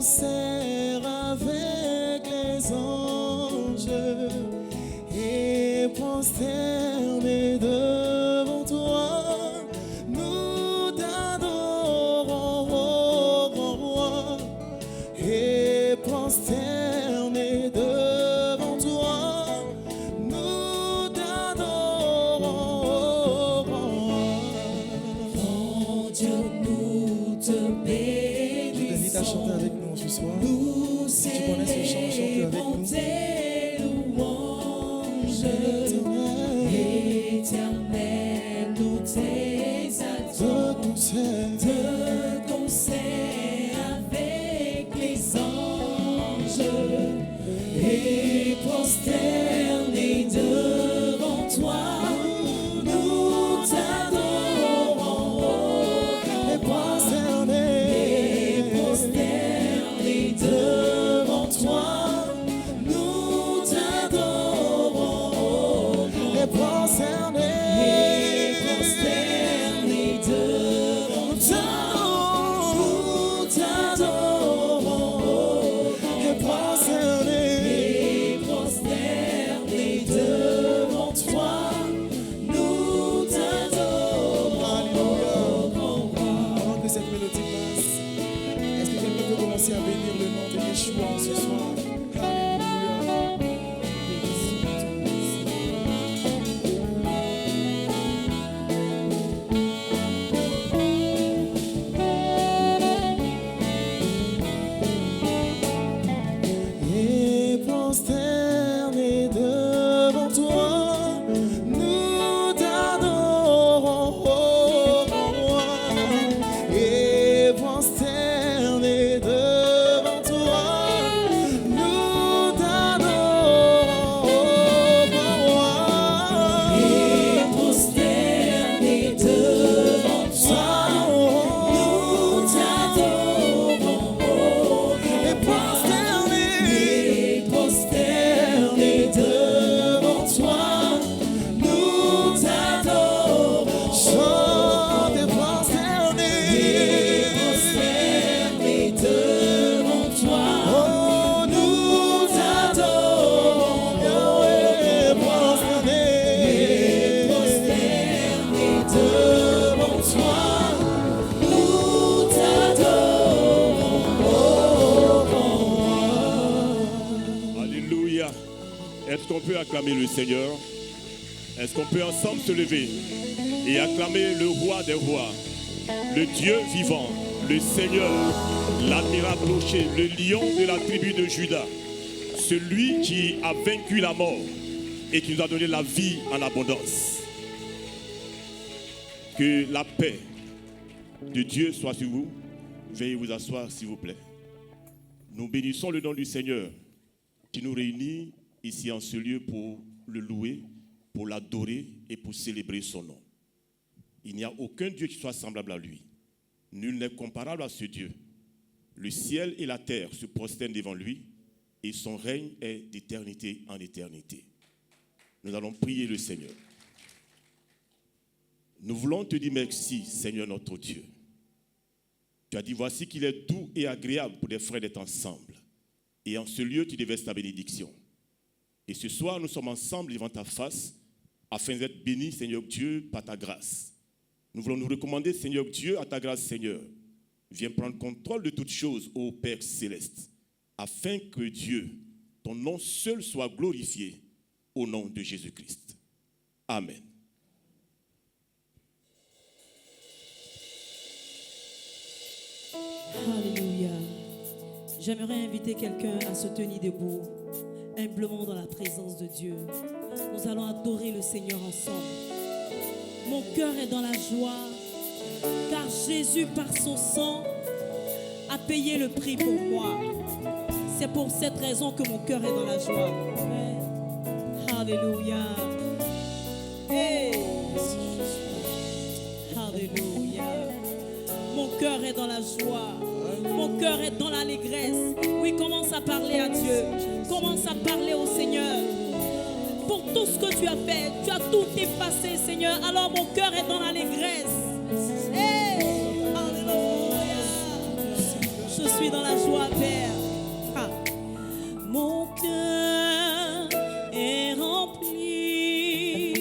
concert avec les anges et prosternés devant toi, nous t'adorons, ô grand roi, et prosternés devant toi, nous t'adorons, ô grand roi. Mon Dieu, nous te bénissons. Je t'invite à chanter avec nous ce soir. Nous Si tu connais ce chant, chante avec nous. tes louanges. Éternel, nous t'exaltons. De concert avec les anges et prosternés devant toi, nous t'adorons. Et prosternés devant toi, nous t'adorons. et prosternés devant toi, nous t'adorons. et prosternés devant toi, nous t'adorons. Avant que cette mélodie passe, est-ce que quelqu'un peut commencer à bénir le nom de Yeshua ce soir? Et prosternés devant toi, nous t'adorons, ô grand roi. Et prosternés devant toi, nous t'adorons, ô grand roi. Et prosternés devant toi, nous t'adorons. Et prosternés devant toi, nous t'adorons. chante et prosternés devant toi, oh, nous t'adorons, Yahweh, prosternés devant toi, nous t'adorons. Alléluia. Est-ce qu'on peut acclamer le Seigneur? Est-ce qu'on peut ensemble se lever et acclamer le roi des rois, le Dieu vivant, le Seigneur, l'admirable rocher, le lion de la tribu de Juda, celui qui a vaincu la mort et qui nous a donné la vie en abondance. Que la paix de Dieu soit sur vous. Veuillez vous asseoir, s'il vous plaît. Nous bénissons le nom du Seigneur qui nous réunit ici en ce lieu pour le louer, pour l'adorer et pour célébrer son nom. Il n'y a aucun Dieu qui soit semblable à lui. Nul n'est comparable à ce Dieu. Le ciel et la terre se prosternent devant lui et son règne est d'éternité en éternité. Nous allons prier le Seigneur. Nous voulons te dire merci, Seigneur notre Dieu. Tu as dit, voici qu'il est doux et agréable pour des frères d'être ensemble. Et en ce lieu, tu déverses ta bénédiction. Et ce soir, nous sommes ensemble devant ta face, afin d'être bénis, Seigneur Dieu, par ta grâce. Nous voulons nous recommander, Seigneur Dieu, à ta grâce, Seigneur. Viens prendre contrôle de toutes choses, ô Père céleste, afin que Dieu, ton nom seul soit glorifié, au nom de Jésus-Christ. Amen. Alléluia. J'aimerais inviter quelqu'un à se tenir debout, humblement dans la présence de Dieu. Nous allons adorer le Seigneur ensemble. Mon cœur est dans la joie, car Jésus, par son sang, a payé le prix pour moi. C'est pour cette raison que mon cœur est dans la joie. Alléluia. Hey. Alléluia. Mon cœur est dans la joie. Mon cœur est dans l'allégresse. Oui, commence à parler à Dieu. Commence à parler au Seigneur. Pour tout ce que tu as fait, tu as tout effacé, Seigneur. Alors mon cœur est dans l'allégresse. Hey! Alléluia. Je suis dans la joie, Père. Ah. Mon cœur est rempli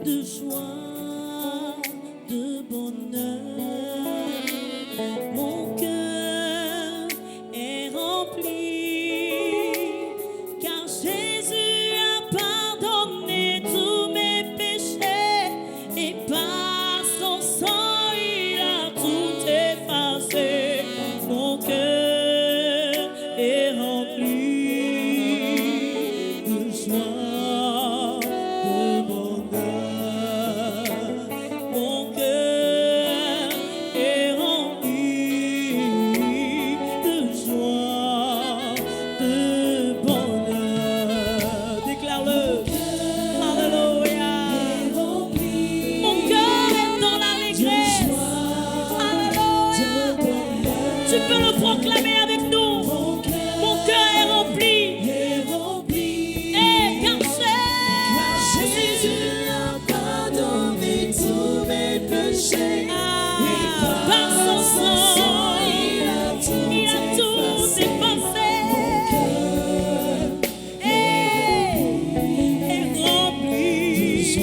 de joie, de bonheur. Mon cœur est rempli, car Jésus a pardonné tous mes péchés et par son sang il a tout effacé. Mon cœur est rempli de joie, de bonheur. Mon cœur est rempli de joie, de bonheur. Déclare-le. Alléluia. Mon cœur est dans l'allégresse. Alléluia. Tu peux le proclamer avec nous. Mon cœur est rempli. Et car Jésus a pardonné tous mes péchés. Par son sang, il a tout effacé. Est rempli.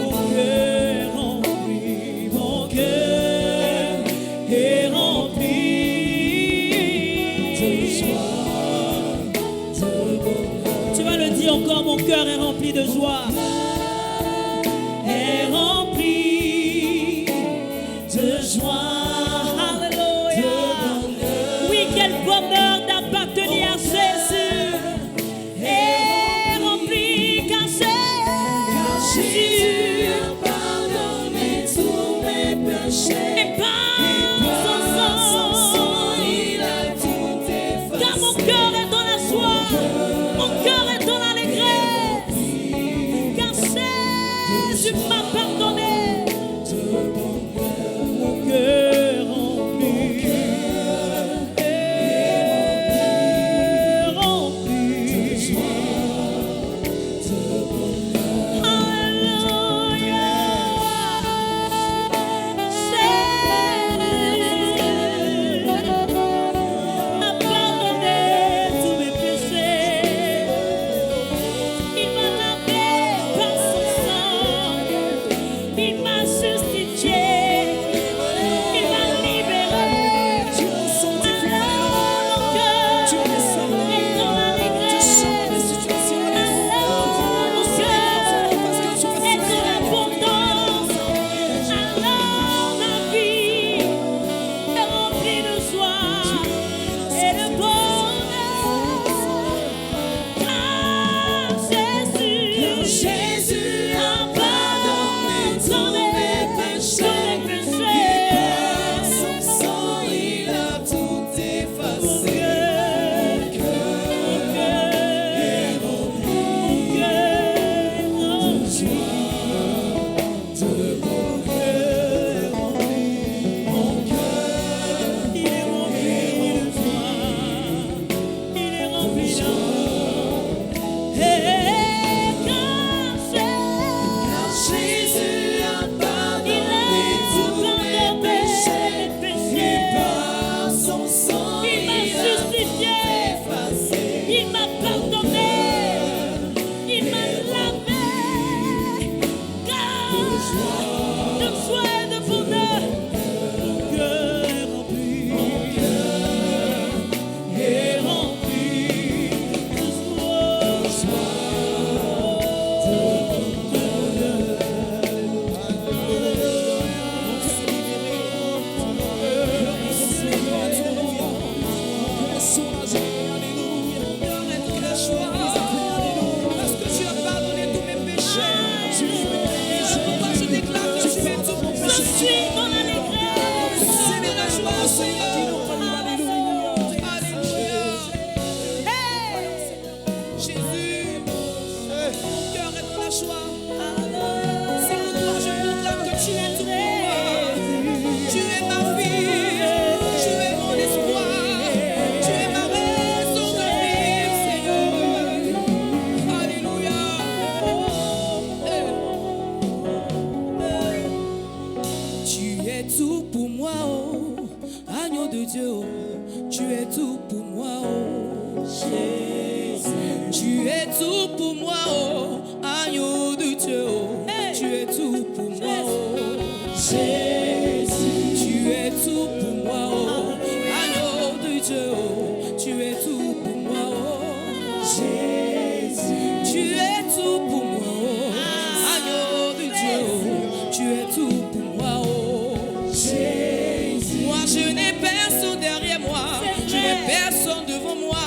Mon cœur rempli. Mon cœur est rempli de joie, de bonheur. Tu vas le dire encore, mon cœur est rempli de joie. Est rempli de joie. Alléluia. Oui, quel bonheur d'appartenir à Jésus. Est rempli car Jésus a pardonné tous mes péchés. Et par son sang, il a tout effacé. Car mon cœur est dans la joie, mon cœur est dans l'allégresse. Car Jésus m'a pardonné. Mon cœur rempli, est rempli de joie, de bonheur. Alléluia. Jésus a pardonné tous mes péchés. Il m'a lavé par son sang. Il m'a justifié. Il m'a libéré. Alors mon cœur est dans l'allégresse. Alors mon cœur est dans l'abondance. Alors ma vie est remplie de joie et de bonheur. Car Jésus a pardonné tous mes péchés. Par son sang, il a tout effacé. Mon cœur est rempli de joie, de bonheur. Mon cœur, il est rempli de joie, il est rempli de joie. Car Jésus a pardonné tous mes péchés. Et par son sang, il m'a justifié. Il m'a pardonné. Il m'a lavé. Car de joie et de bonheur, mon cœur est rempli. Mon cœur est rempli de joie, de bonheur. Parce que tu as pardonné tous mes péchés. Pourquoi je déclare que tu es tout mon Je péché. suis dans l'allégresse. C'est de la joie, Seigneur. Alléluia. Jésus, mon cœur est dans la joie. C'est pourquoi je proclame que tu es tout pour moi. Tu es ma vie, tu es mon espoir, tu es ma raison de vivre, Seigneur. Alléluia. Tu es tout pour moi, oh. de Dieu, oh, tu es tout pour moi, oh Jésus. Tu es tout pour moi, oh agneau de Dieu, oh, tu es tout pour moi, oh Jésus. Tu es tout pour moi, oh agneau de Dieu, oh, tu es tout pour moi, oh Jésus. Tu es tout pour moi, oh agneau de Dieu, oh, tu es tout pour moi, oh Jésus. Moi je n'ai personne derrière moi, je n'ai personne devant moi.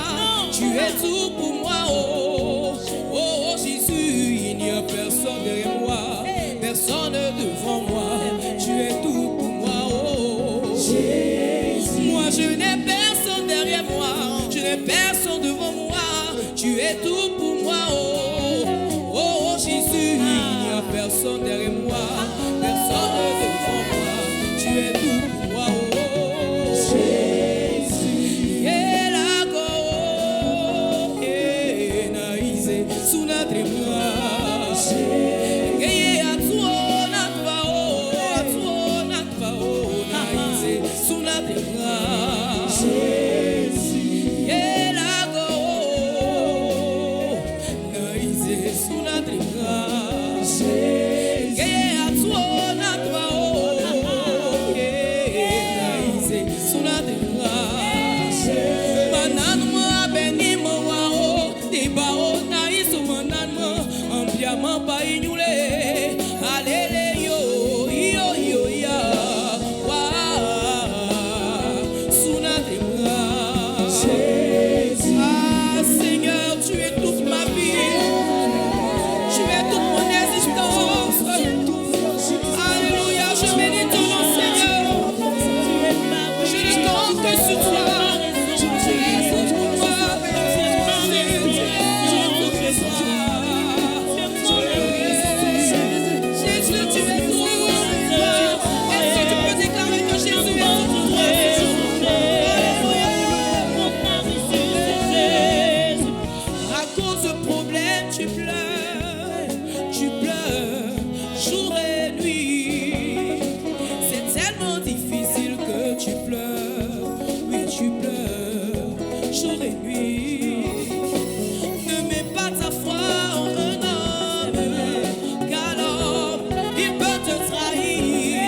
Tu es tout pour moi, oh, oh, oh Jésus. Il n'y a personne derrière moi, personne devant moi. Tu es tout pour moi, oh Jésus. Moi je n'ai personne derrière moi, je n'ai personne devant moi. Tu es tout pour moi, oh, oh, oh Jésus. Il n'y a personne derrière moi, personne devant moi. Tu es tout pour moi, oh Jésus. Et la go, et naïse, sous notre bras. Et à toi, notre naïse, sous notre bras. Et la go, naïse, sous notre bras. Et à toi, Seigneur, tu es toute ma vie, tu es toute mon existence. Alléluia, je bénis ton nom, Seigneur. Je ne compte que sur toi. Jésus, tu es tout. Est-ce que tu peux déclarer que Jésus est tout? À cause de problèmes, tu pleures, jour et nuit. C'est tellement difficile que tu pleures, oui tu pleures, jour et nuit. Ne mets pas ta foi en un homme, car l'homme, il peut te trahir.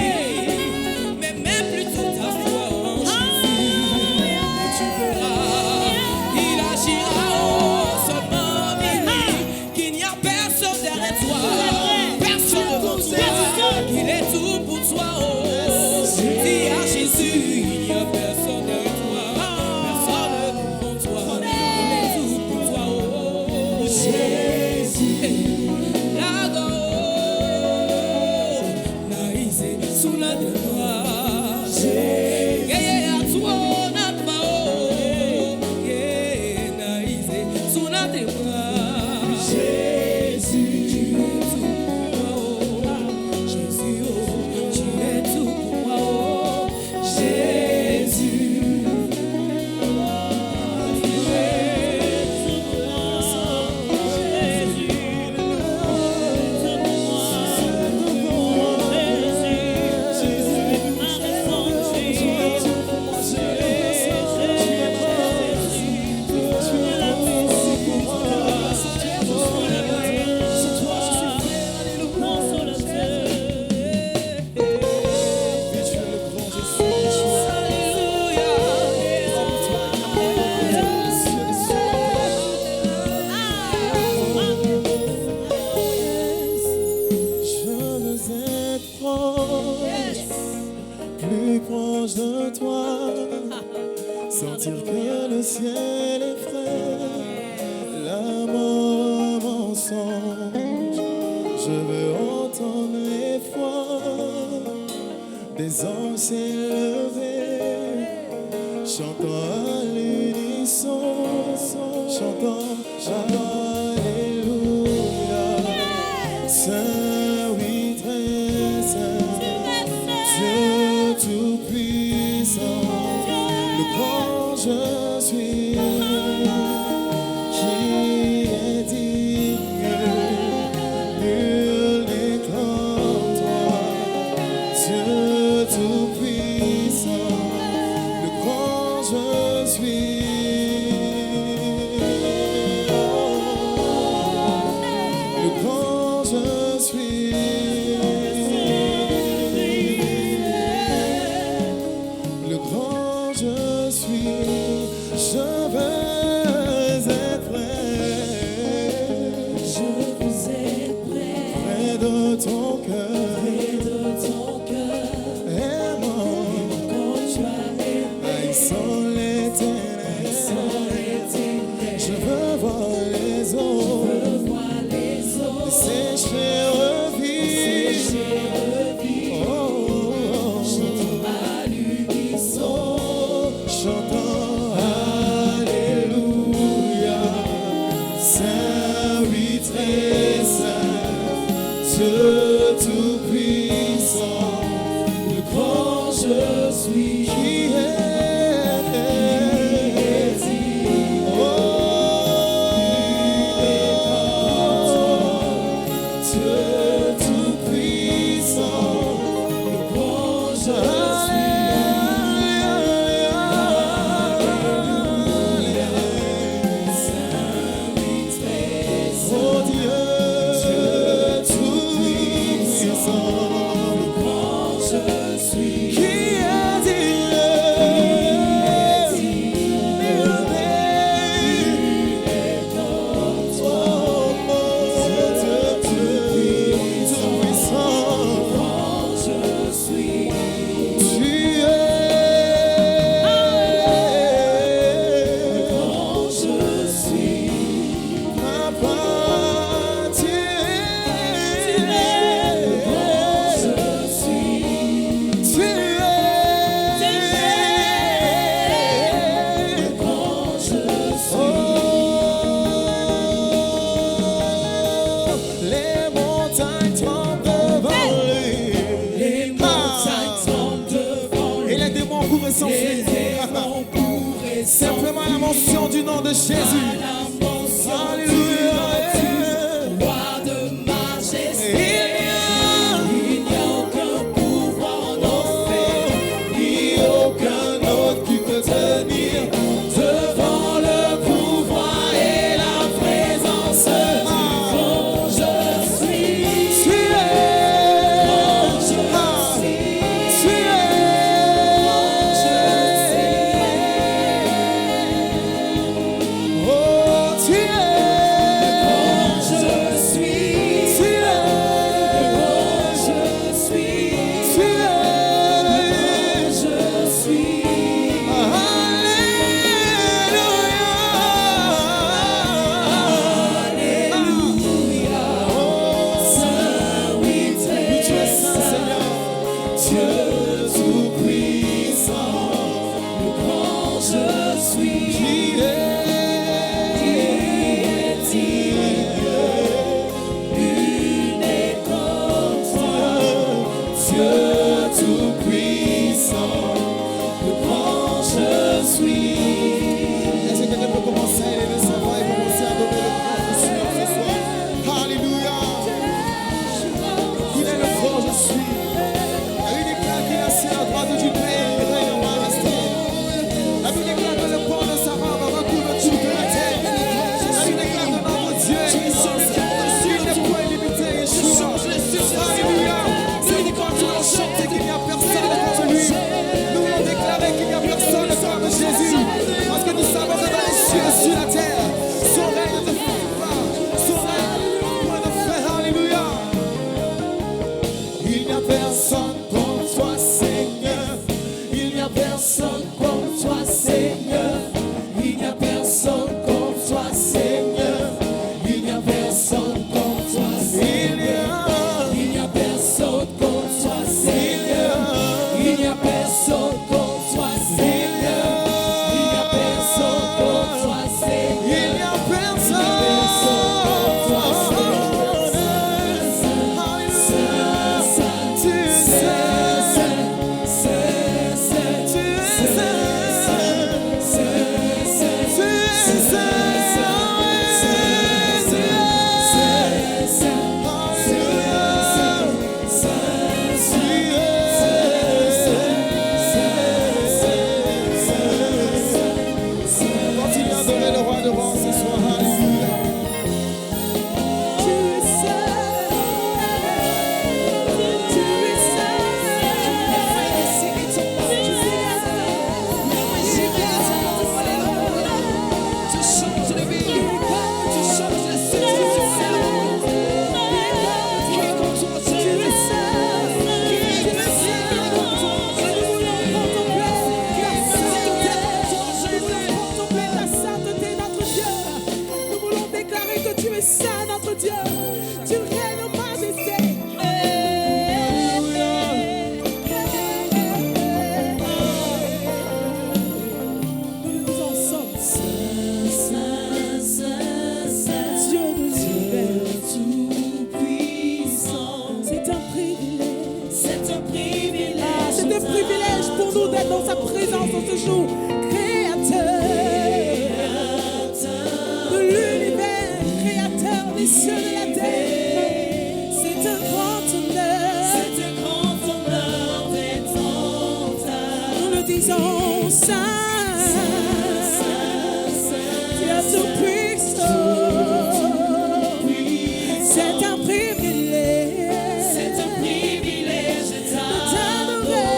Mais mets plutôt ta foi en Jésus, et tu verras, il agira. Seulement dis-lui qu'il n'y a personne derrière toi, personne devant toi, qu'il est tout pour toi, oh. Dis à Jésus, il n'y a personne derrière toi, personne devant toi, il est tout pour toi, oh. Jésus, la go, naïse, sous la gloire. Et à toi, notre mao, et naïse, sous la gloire. Jésus, tu es tout pour moi, oh. Jésus, oh, tu es tout pour moi, oh. Jésus, Je veux être proche, plus proche de toi, sentir que le ciel est frais, la mort un mensonge. Je veux entendre les voix des anges s'élever, chantant à l'unisson, chantant Alléluia. Saint, oui, très saint, Dieu tout-puissant, le grand je suis, qui est digne, nul n'est comme toi. Dieu tout-puissant, le grand Je veux être près. Je veux être près. Près de ton cœur. Près de ton cœur. Aimant. Quand tu as aimé. Haïssant l'éternel. Je veux voir les eaux. Sécher, revivre. Oh, à l'unisson. Chantons Alléluia. Saint, oui, très saint, Dieu tout-puissant, le grand je suis qui est. Simplement la mention du nom de Jésus. Alléluia. Roi de majesté. Il n'y a aucun pouvoir en enfer, ni aucun autre qui peut tenir devant le pouvoir et la présence du grand je suis. Tu es. C'est présence dans ce jour. Créateur de l'univers, créateur des cieux et de la terre. C'est un grand honneur d'être en ta. Nous le disons, Saint, Dieu tout-puissant. C'est un privilège de t'adorer,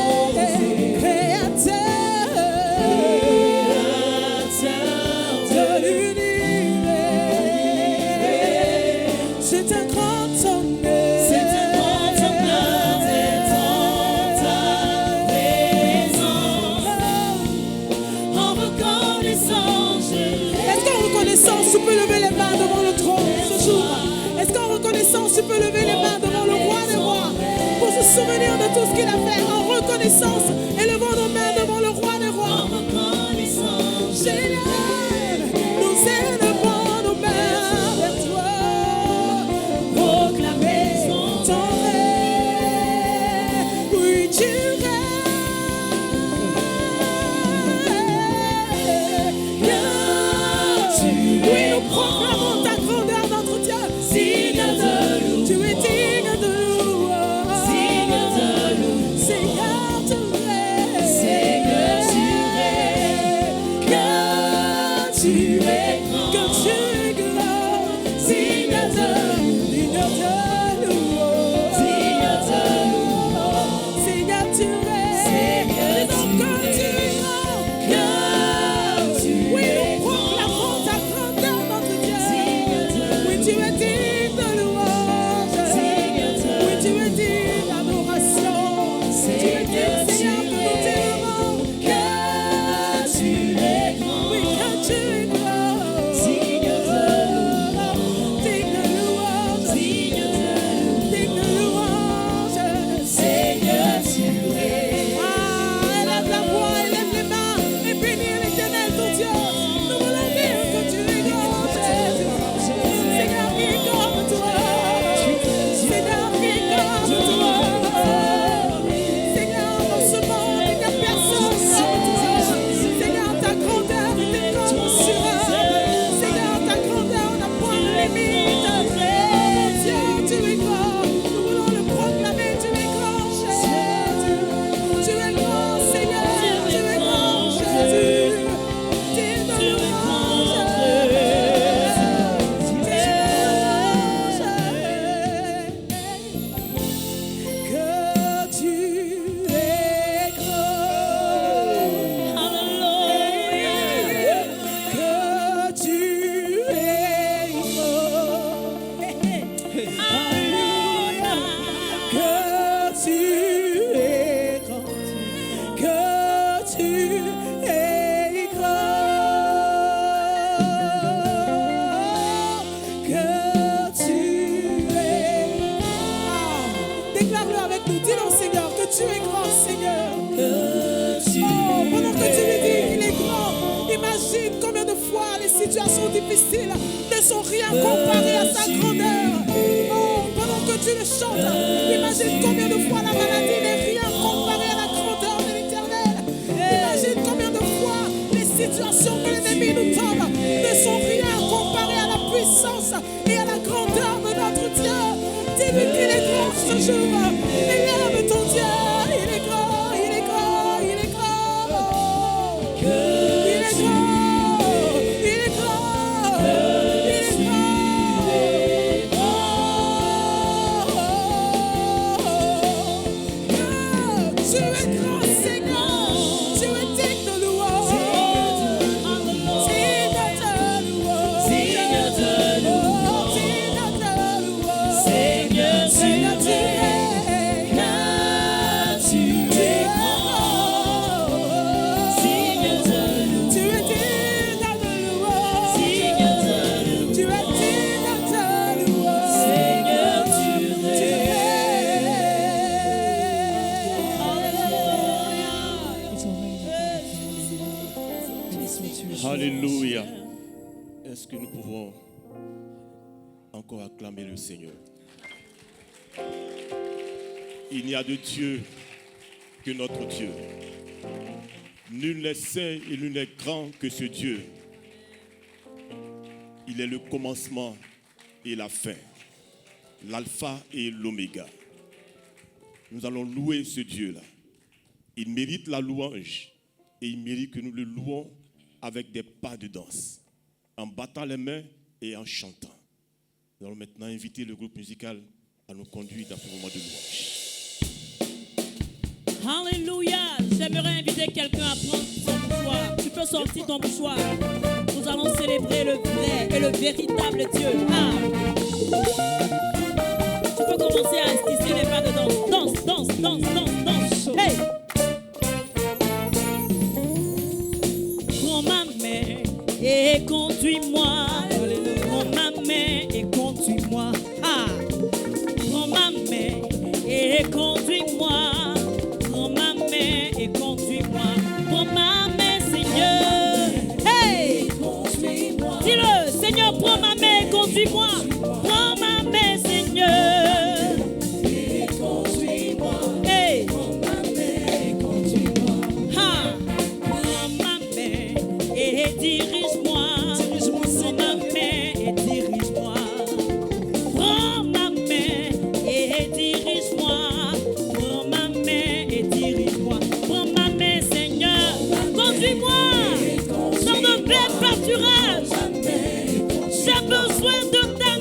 créateur de l'univers. C'est un grand honneur d'être en ta présence. En reconnaissance, est-ce qu'en reconnaissance tu peux lever les mains devant le trône ce jour? Est-ce qu'en reconnaissance tu peux lever les mains devant le roi des rois pour se souvenir de tout ce qu'il a fait? En reconnaissance, élevons nos mains devant le roi des rois. Seigneur, nous élevons nos mains vers toi, proclamer ton règne. Oui, tu règnes. Oui, nous proclamons ta grandeur, notre Dieu. Signe de loup. Tu es digne de louange. Signe de loup. Seigneur, tu règnes. Seigneur, tu règnes. Que tu es grand. Que tu es grand. Signe de louange. Signe de louange. Seigneur, tu règnes. Et donc que tu es grand. Oui, nous proclamons ta grandeur, notre Dieu. Oui, tu es digne de louange. Oui, tu es digne d'adoration. Tu es digne, Seigneur, que nous t'aimons. Que tu es grand. Oui, que tu es grand. Digne de louange. Digne de louange. Digne de louange. Seigneur, tu es. Élève la voix, élève les mains et bénis l'Éternel, ton Dieu. Nous voulons dire que tu es grand, Jésus. Seigneur, qui est comme toi. Seigneur, qui est comme toi. Seigneur, dans ce monde, il n'y a personne comme toi. Seigneur, ta grandeur est incommensurable. Seigneur, ta grandeur n'a point de limite. Dieu, tu es grand. Nous voulons le proclamer. Tu es grand, Jésus. Tu es grand, Seigneur. Tu es grand, Jésus. Digne de louange. Digne de louange. Que tu es grand. Alléluia. Que tu es grand. Alléluia. Que tu es grand. Que tu es grand. Que tu es. Déclare-le avec nous. Dis-le au Seigneur que tu es grand, Seigneur. Pendant que tu lui dis qu'il est grand, imagine combien de fois les situations difficiles ne sont rien comparées à sa grandeur. Pendant que tu le chantes, imagine combien de fois la maladie n'est rien comparée à la grandeur de l'Éternel. Imagine combien de fois les situations que l'ennemi nous tombe ne sont rien comparées à la puissance et à la grandeur de notre Dieu. Dis-lui qu'il est grand ce jour. Élève ton Dieu. Il est grand, il est grand, il est grand. Il est grand, il est grand, il est grand. Tu es grand, Seigneur. Tu es digne de louange. Digne de louange. Digne de louange. Digne de louange. Seigneur, tu es Alléluia. Est-ce que nous pouvons encore acclamer le Seigneur? Il n'y a de Dieu que notre Dieu. Nul n'est saint et nul n'est grand que ce Dieu. Il est le commencement et la fin, l'alpha et l'oméga. Nous allons louer ce Dieu-là. Il mérite la louange et il mérite que nous le louons avec des pas de danse, en battant les mains et en chantant. Nous allons maintenant inviter le groupe musical à nous conduire dans ce moment de louange. Alléluia. J'aimerais inviter quelqu'un à prendre son mouchoir. Tu peux sortir ton mouchoir. Nous allons célébrer le vrai et le véritable Dieu. Ah. Tu peux commencer à esquisser les pas de danse. Danse, danse, danse, danse, danse. Hey! Prends ma main et conduis-moi. Prends ma main et conduis-moi. Ah! Prends ma main et conduis-moi. Prends ma main et conduis-moi. Prends ma main, Seigneur. Hey! Dis-le, Seigneur, prends ma main et conduis-moi. Prends ma main, Seigneur. Hey! Ha! Prends ma main et dirige-moi. Prends ma main et dirige-moi. Prends ma main et dirige-moi. Prends ma main et dirige-moi. Prends ma main, Seigneur. Conduis-moi dans de belles pâturages. J'ai besoin de ta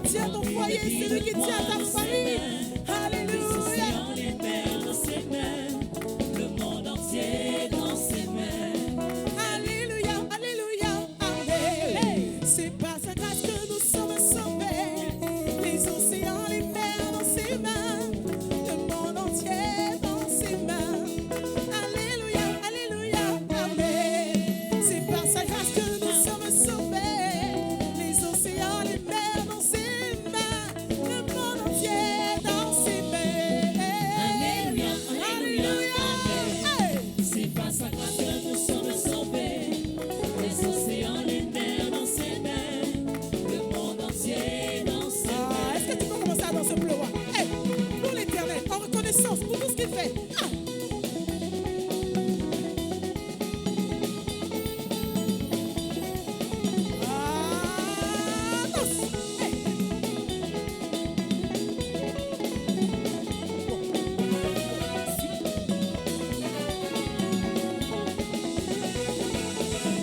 tient ton foyer, celui qui tient ta famille. Alléluia. Les mers dans ses mains, le monde entier dans ses mains. Alléluia, alléluia, amen. C'est par sa grâce que nous sommes sauvés. Les océans, les mers dans ses mains, le monde entier dans ses mains. Alléluia, alléluia, amen. C'est par sa grâce que nous sommes sauvés. Les océans, les mers dans ses mains, le monde entier dans ses mains. Alléluia, alléluia, amen. Hey. C'est par sa grâce que nous sommes sauvés. Les océans, les mers dans ses mains, le monde entier dans ses mains. Est-ce que tu peux commencer à danser pour le roi? Hey, pour l'éternel, en reconnaissance pour tout ce qu'il fait. Ah. Ah, danse. Hey.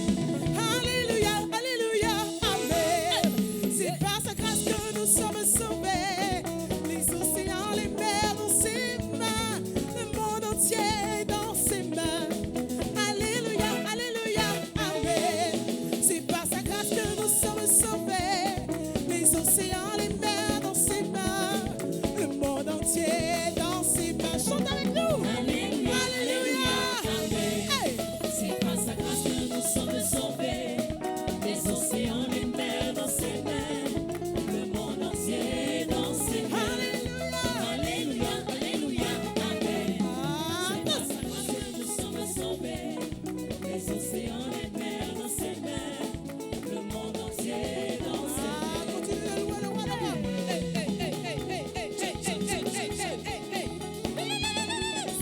Alléluia, alléluia, amen. C'est par sa grâce que nous sommes sauvés. Les océans, les mers dans ses mains, le monde entier dans ses mains. Alléluia, alléluia, amen. C'est par sa grâce que nous sommes sauvés. Les océans, les mers dans ses mains, le monde entier dans ses mains. Chante avec nous. Alléluia, Alléluia. amen. Hey. C'est par sa grâce que nous sommes sauvés. Les océans, les mers dans ses mains, le monde entier dans ses mains. Alléluia. Alléluia, alléluia, amen. Ah, C'est par sa grâce que nous sommes sauvés. Les océans, les mers dans ses mains, le monde entier dans ses mains. continue de louer le roi des rois. Hey, hey, hey, hey, hey, hey, hey, hey, hey, hey, hey, hey.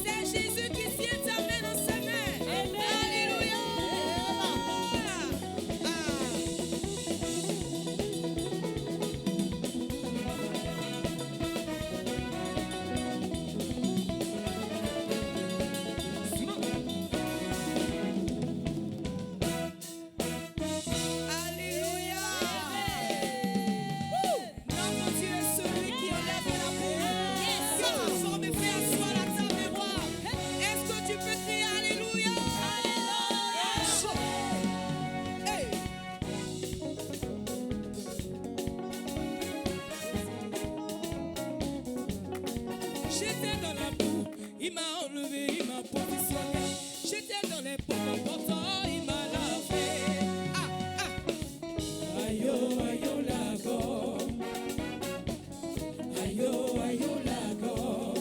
C'est Jésus qui tient ta main dans ses mains. Alléluia. Alléluia. Notre Dieu est celui qui élève la paix. Qui transforme et fait asseoir la table des rois. Est-ce que tu peux crier Alléluia? Hey. J'étais dans la boue, il m'a enlevé, il m'a positionné. J'étais dans les pommes, pourtant il m'a lavé. Ah, ah. Aïe, oh, lago. Aïe, oh, lago.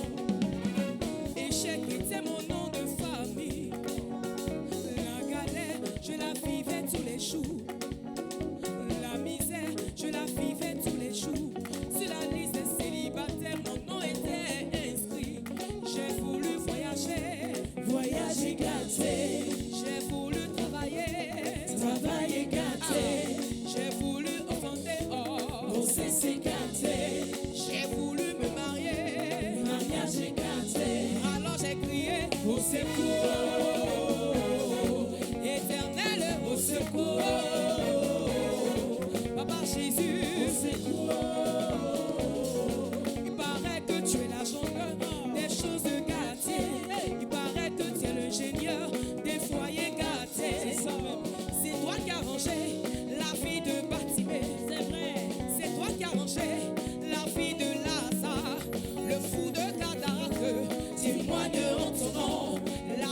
Échec était mon nom de famille. La galère, je la vivais tous les jours. La misère, je la vivais tous les jours. Sur la liste des célibataires, mon nom était inscrit. J'ai voulu voyager gâté. J'ai voulu travailler gâté. J'ai voulu offender c'est gâté. J'ai voulu me marier, mariage gâté. Alors j'ai crié au secours, éternel au secours. Papa Jésus, au secours. Il paraît que tu es l'agent des choses gâtées. Il paraît que tu es l'ingénieur des foyers gâtés. C'est toi qui as rangé la vie de Bartimée. C'est vrai. C'est toi qui as rangé la vie de Lazare. Le fou de Gadara, témoigne en ton nom. La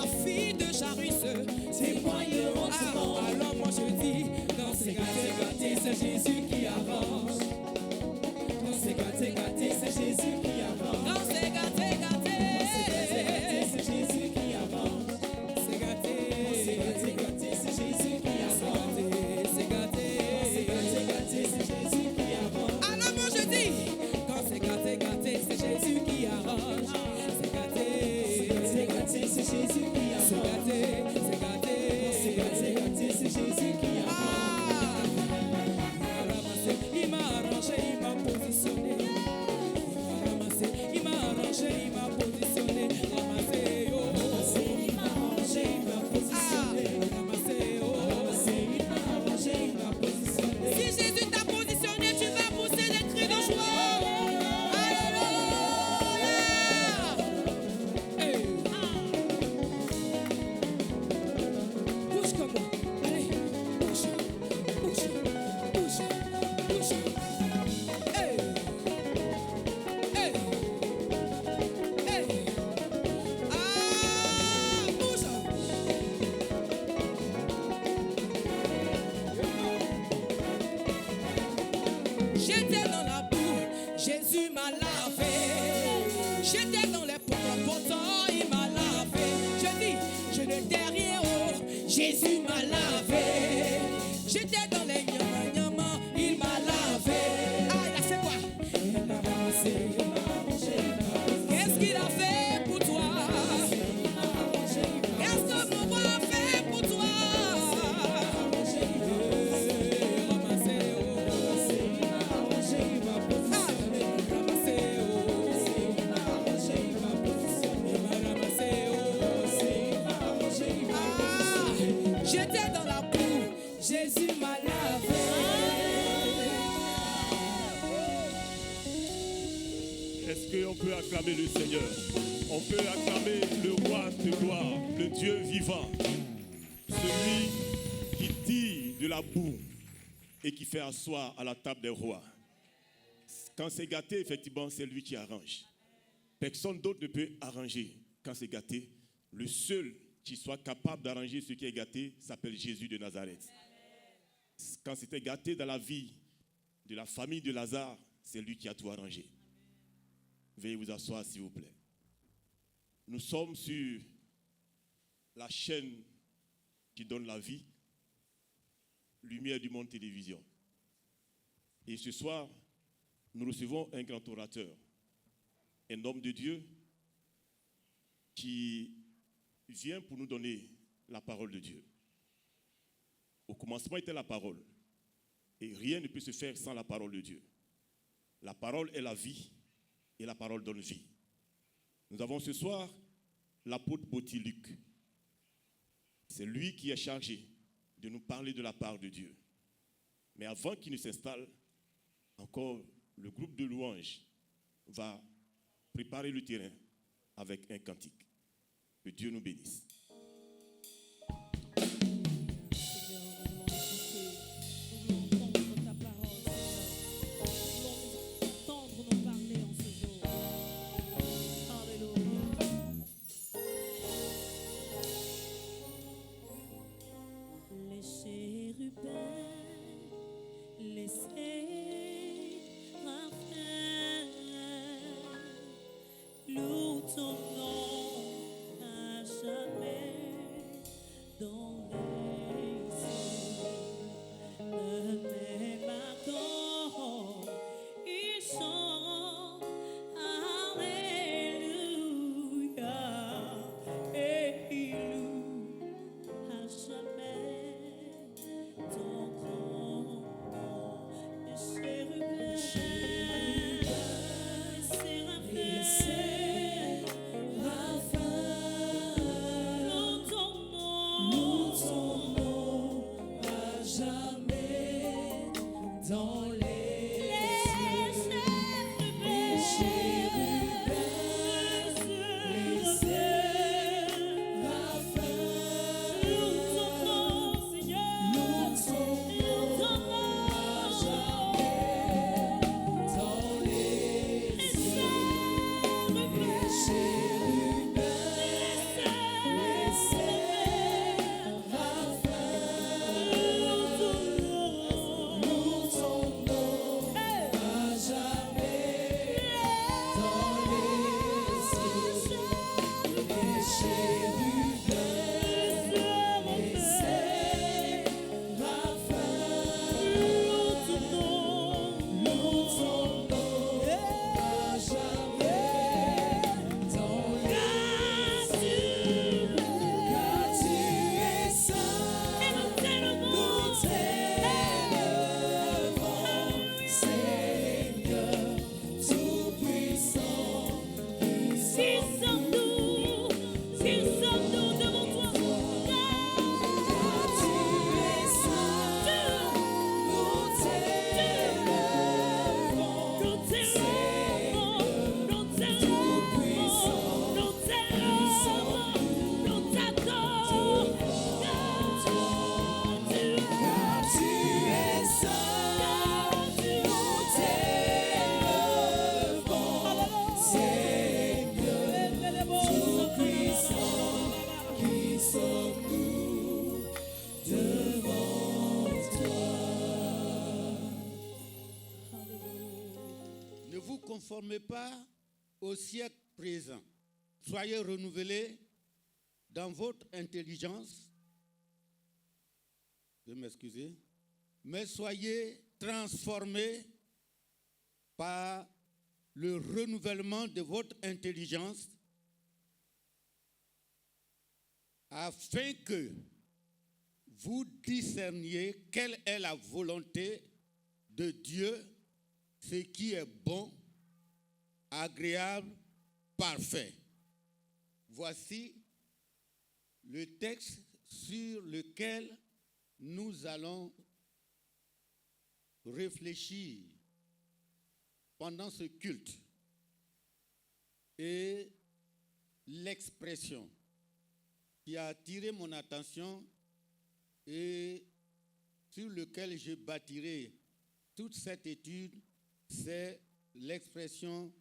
Jésus m'a lavé. J'étais dans les potents, il m'a lavé. Je dis, je n'étais rien, oh, Jésus m'a lavé. J'étais dans les nyama, il m'a lavé. Ah, il a fait quoi? Il m'a ramassé, il m'a rangé. Qu'est-ce qu'il a fait pour toi? Qu'est-ce que mon roi a fait pour toi? J'étais dans la boue, Jésus m'a lavé. Est-ce qu'on peut acclamer le Seigneur? On peut acclamer le roi de gloire, le Dieu vivant, celui qui tire de la boue et qui fait asseoir à la table des rois. Quand c'est gâté, effectivement, c'est lui qui arrange. Personne d'autre ne peut arranger quand c'est gâté. Le seul qui soit capable d'arranger ce qui est gâté s'appelle Jésus de Nazareth. Quand c'était gâté dans la vie de la famille de Lazare, c'est lui qui a tout arrangé. Veuillez vous asseoir, s'il vous plaît. Nous sommes sur la chaîne qui donne la vie, Lumière du Monde Télévision. Et ce soir, nous recevons un grand orateur, un homme de Dieu qui vient pour nous donner la parole de Dieu. Au commencement était la parole. Et rien ne peut se faire sans la parole de Dieu. La parole est la vie et la parole donne vie. Nous avons ce soir l'apôtre Botiluc. C'est lui qui est chargé de nous parler de la part de Dieu. Mais avant qu'il ne s'installe, encore le groupe de louanges va préparer le terrain avec un cantique. Que Dieu nous bénisse. Seigneur, nous voulons écouter, nous voulons entendre ta parole, Seigneur. Nous voulons entendre nous parler en ce jour. Alléluia. Les chérubins, les séraphins, louent ton nom à jamais. vous conformez pas au siècle présent. Soyez renouvelés dans votre intelligence. Je m'excuse. Mais soyez transformés par le renouvellement de votre intelligence afin que vous discerniez quelle est la volonté de Dieu, ce qui est bon, agréable, parfait. Voici le texte sur lequel nous allons réfléchir pendant ce culte et l'expression qui a attiré mon attention et sur lequel je bâtirai toute cette étude, c'est l'expression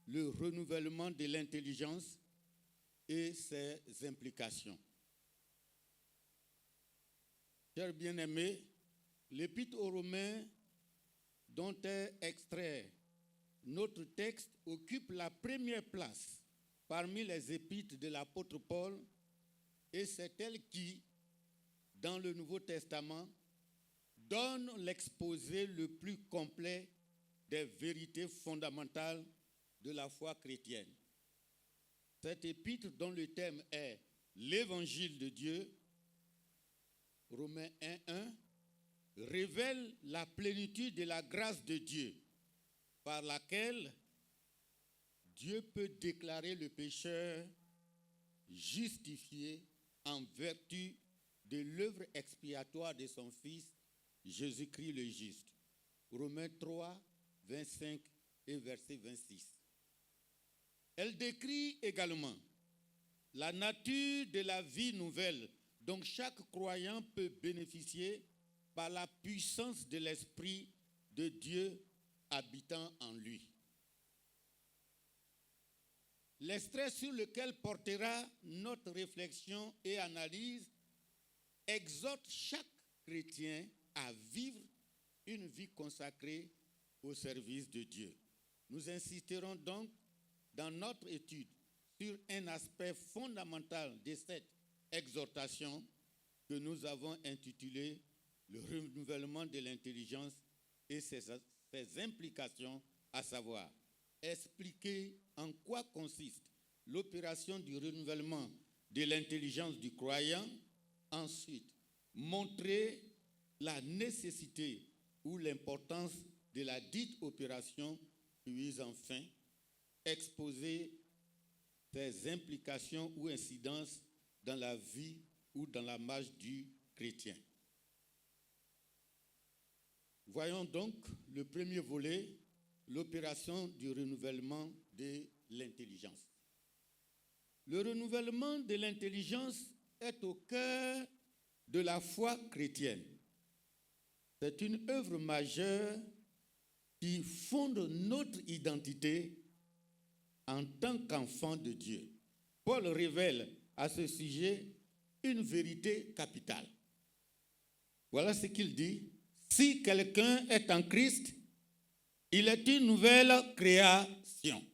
le renouvellement de l'intelligence et ses implications. Chers bien-aimés, l'Épître aux Romains dont est extrait notre texte occupe la première place parmi les épîtres de l'apôtre Paul et c'est elle qui, dans le Nouveau Testament, donne l'exposé le plus complet des vérités fondamentales de la foi chrétienne. Cet épître dont le thème est l'Évangile de Dieu, Romains 1:1, révèle la plénitude de la grâce de Dieu par laquelle Dieu peut déclarer le pécheur justifié en vertu de l'œuvre expiatoire de son Fils, Jésus-Christ le juste. Romains 3, 25 et verset 26. Elle décrit également la nature de la vie nouvelle dont chaque croyant peut bénéficier par la puissance de l'Esprit de Dieu habitant en lui. L'extrait sur lequel portera notre réflexion et analyse exhorte chaque chrétien à vivre une vie consacrée au service de Dieu. Nous insisterons donc dans notre étude sur un aspect fondamental de cette exhortation que nous avons intitulée le renouvellement de l'intelligence et ses implications, à savoir expliquer en quoi consiste l'opération du renouvellement de l'intelligence du croyant, ensuite montrer la nécessité ou l'importance de la dite opération, puis enfin exposer ses implications ou incidences dans la vie ou dans la marche du chrétien. Voyons donc le premier volet, l'opération du renouvellement de l'intelligence. Le renouvellement de l'intelligence est au cœur de la foi chrétienne. C'est une œuvre majeure qui fonde notre identité en tant qu'enfant de Dieu. Paul révèle à ce sujet une vérité capitale. Voilà ce qu'il dit. Si quelqu'un est en Christ, il est une nouvelle création.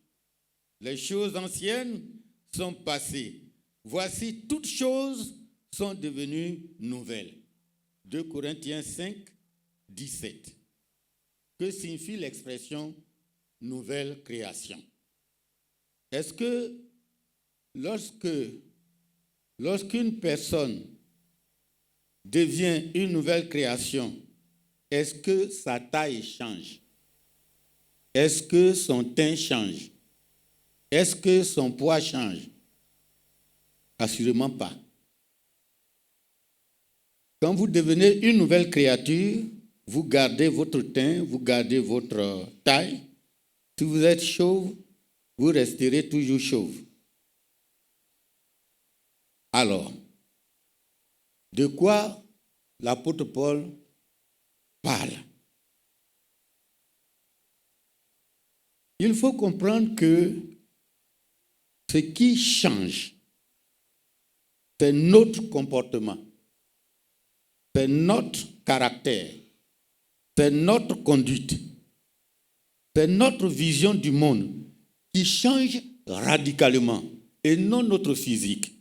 Les choses anciennes sont passées. Voici, toutes choses sont devenues nouvelles. 2 Corinthiens 5, 17. Que signifie l'expression nouvelle création? Est-ce que lorsqu'une personne devient une nouvelle création, est-ce que sa taille change? Est-ce que son teint change? Est-ce que son poids change? Assurément pas. Quand vous devenez une nouvelle créature, vous gardez votre teint, vous gardez votre taille. Si vous êtes chauve, vous resterez toujours chauve. Alors, de quoi l'apôtre Paul parle? Il faut comprendre que ce qui change, c'est notre comportement, c'est notre caractère, c'est notre conduite, c'est notre vision du monde qui change radicalement et non notre physique.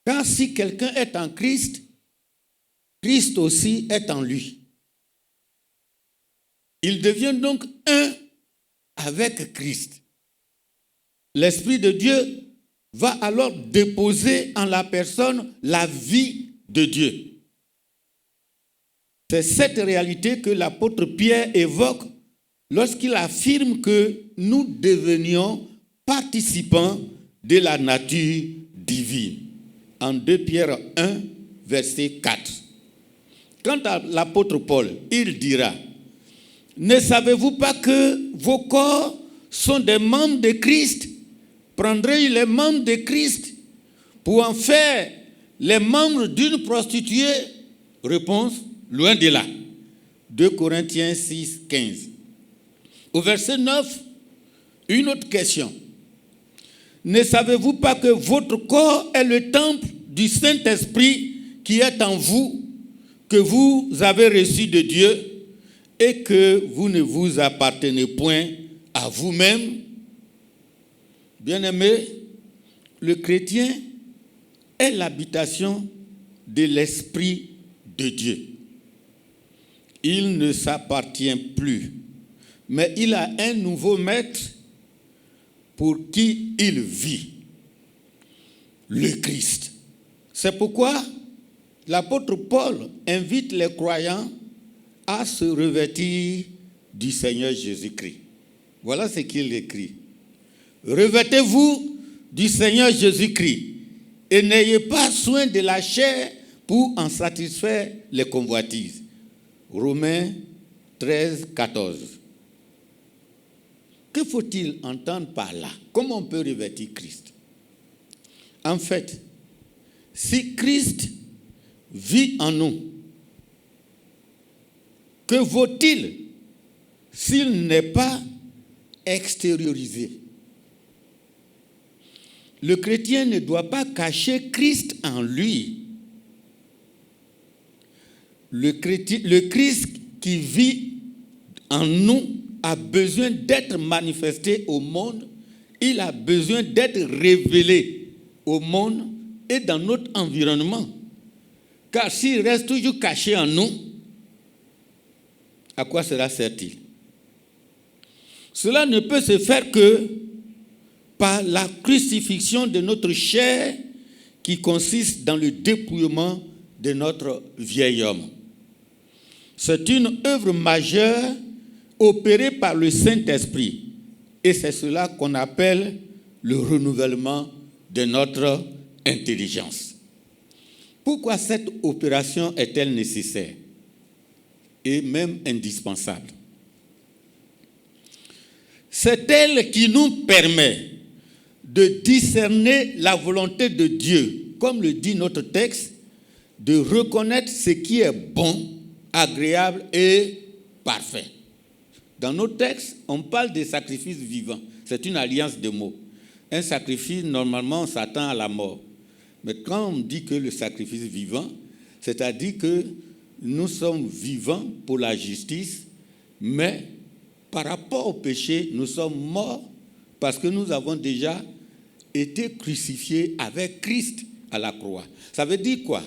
Car si quelqu'un est en Christ, Christ aussi est en lui. Il devient donc un avec Christ. L'Esprit de Dieu va alors déposer en la personne la vie de Dieu. C'est cette réalité que l'apôtre Pierre évoque lorsqu'il affirme que nous devenions participants de la nature divine. En 2 Pierre 1, verset 4. Quant à l'apôtre Paul, il dira: ne savez-vous pas que vos corps sont des membres de Christ? Prendrez-vous les membres de Christ pour en faire les membres d'une prostituée? Réponse: loin de là. 2 Corinthiens 6, 15. Au verset 9, une autre question. Ne savez-vous pas que votre corps est le temple du Saint-Esprit qui est en vous, que vous avez reçu de Dieu et que vous ne vous appartenez point à vous-même? Bien-aimé, le chrétien est l'habitation de l'Esprit de Dieu. Il ne s'appartient plus, mais il a un nouveau maître pour qui il vit, le Christ. C'est pourquoi l'apôtre Paul invite les croyants à se revêtir du Seigneur Jésus-Christ. Voilà ce qu'il écrit. Revêtez-vous du Seigneur Jésus-Christ et n'ayez pas soin de la chair pour en satisfaire les convoitises. Romains 13, 14. Que faut-il entendre par là? Comment on peut revêtir Christ? En fait, si Christ vit en nous, que vaut-il s'il n'est pas extériorisé? Le chrétien ne doit pas cacher Christ en lui. Le Christ qui vit en nous a besoin d'être manifesté au monde. Il a besoin d'être révélé au monde et dans notre environnement. Car s'il reste toujours caché en nous, à quoi cela sert-il? Cela ne peut se faire que par la crucifixion de notre chair qui consiste dans le dépouillement de notre vieil homme. C'est une œuvre majeure opérée par le Saint-Esprit et c'est cela qu'on appelle le renouvellement de notre intelligence. Pourquoi cette opération est-elle nécessaire et même indispensable? C'est elle qui nous permet de discerner la volonté de Dieu, comme le dit notre texte, de reconnaître ce qui est bon, agréable et parfait. Dans nos textes, on parle de sacrifice vivant. C'est une alliance de mots. Un sacrifice, normalement, on s'attend à la mort. Mais quand on dit que le sacrifice vivant, c'est-à-dire que nous sommes vivants pour la justice, mais par rapport au péché, nous sommes morts parce que nous avons déjà été crucifiés avec Christ à la croix. Ça veut dire quoi?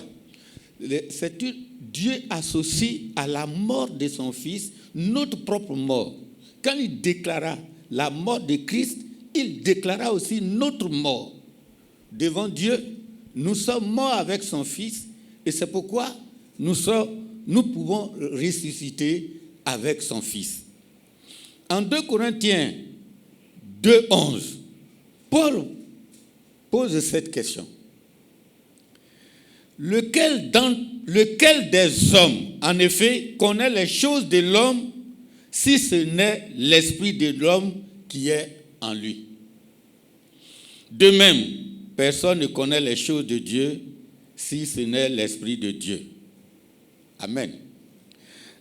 Dieu associe à la mort de son Fils notre propre mort. Quand il déclara la mort de Christ, il déclara aussi notre mort. Devant Dieu, nous sommes morts avec son Fils et c'est pourquoi nous pouvons ressusciter avec son Fils. En 2 Corinthiens 2, 11, Paul pose cette question. Lequel des hommes, en effet, connaît les choses de l'homme si ce n'est l'esprit de l'homme qui est en lui? De même, personne ne connaît les choses de Dieu si ce n'est l'esprit de Dieu. Amen.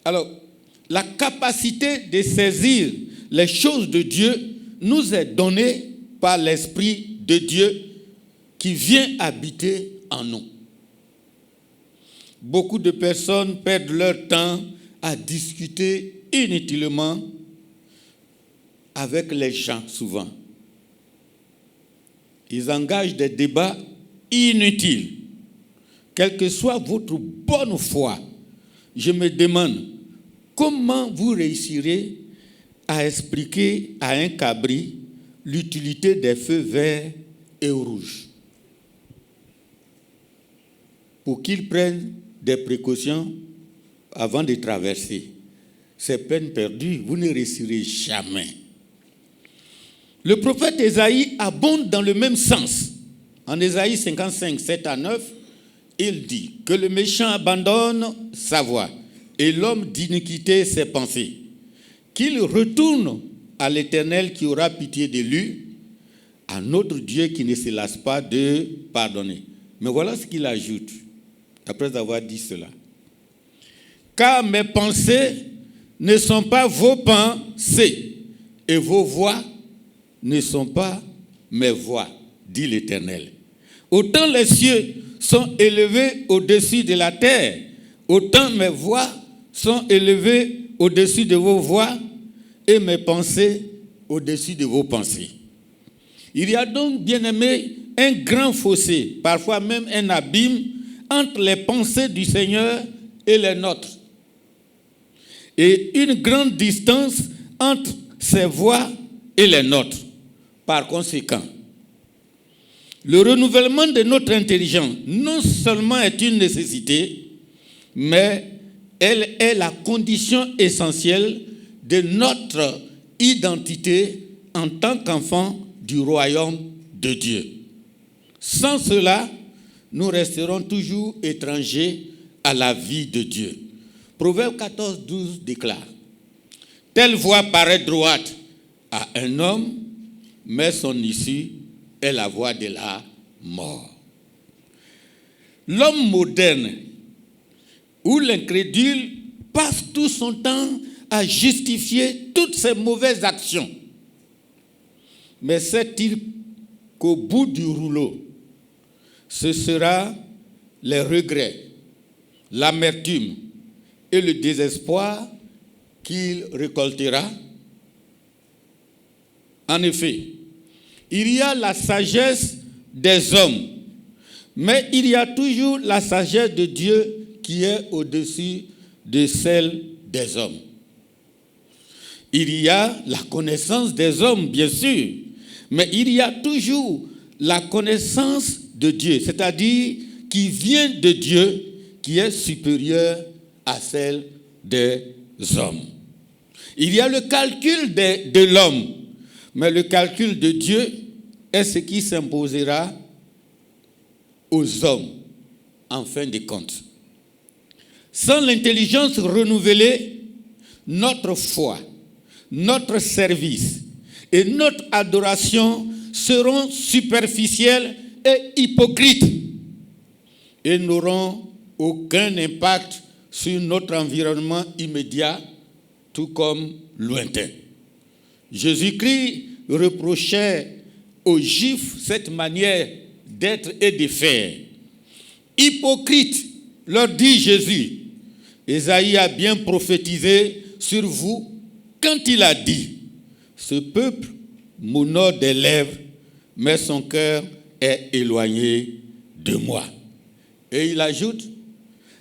Alors, la capacité de saisir les choses de Dieu nous est donnée par l'Esprit de Dieu qui vient habiter en nous. Beaucoup de personnes perdent leur temps à discuter inutilement avec les gens souvent. Ils engagent des débats inutiles. Quelle que soit votre bonne foi, je me demande comment vous réussirez à expliquer à un cabri l'utilité des feux verts et rouges pour qu'il prenne des précautions avant de traverser. C'est peine perdue, vous ne réussirez jamais. Le prophète Ésaïe abonde dans le même sens. En Ésaïe 55, 7 à 9, il dit que le méchant abandonne sa voie et l'homme d'iniquité ses pensées, qu'il retourne à l'Éternel qui aura pitié de lui, à notre Dieu qui ne se lasse pas de pardonner. Mais voilà ce qu'il ajoute, après avoir dit cela. Car mes pensées ne sont pas vos pensées, et vos voix ne sont pas mes voix, dit l'Éternel. Autant les cieux sont élevés au-dessus de la terre, autant mes voix sont élevées au-dessus de vos voix, et mes pensées au-dessus de vos pensées. Il y a donc, bien-aimés, un grand fossé, parfois même un abîme, entre les pensées du Seigneur et les nôtres. Et une grande distance entre ses voix et les nôtres. Par conséquent, le renouvellement de notre intelligence non seulement est une nécessité, mais elle est la condition essentielle de notre identité en tant qu'enfant du royaume de Dieu. Sans cela, nous resterons toujours étrangers à la vie de Dieu. Proverbe 14, 12 déclare: telle voie paraît droite à un homme, mais son issue est la voie de la mort. L'homme moderne ou l'incrédule passe tout son temps à justifier toutes ses mauvaises actions. Mais sait-il qu'au bout du rouleau, ce sera les regrets, l'amertume et le désespoir qu'il récoltera? En effet, il y a la sagesse des hommes, mais il y a toujours la sagesse de Dieu qui est au-dessus de celle des hommes. Il y a la connaissance des hommes, bien sûr, mais il y a toujours la connaissance de Dieu, c'est-à-dire qui vient de Dieu, qui est supérieure à celle des hommes. Il y a le calcul de l'homme, mais le calcul de Dieu est ce qui s'imposera aux hommes en fin de compte. Sans l'intelligence renouvelée, notre foi, notre service et notre adoration seront superficiels et hypocrites et n'auront aucun impact sur notre environnement immédiat, tout comme lointain. Jésus-Christ reprochait aux Juifs cette manière d'être et de faire. Hypocrite, leur dit Jésus. Ésaïe a bien prophétisé sur vous quand il a dit: ce peuple m'honore des lèvres, mais son cœur est éloigné de moi. Et il ajoute: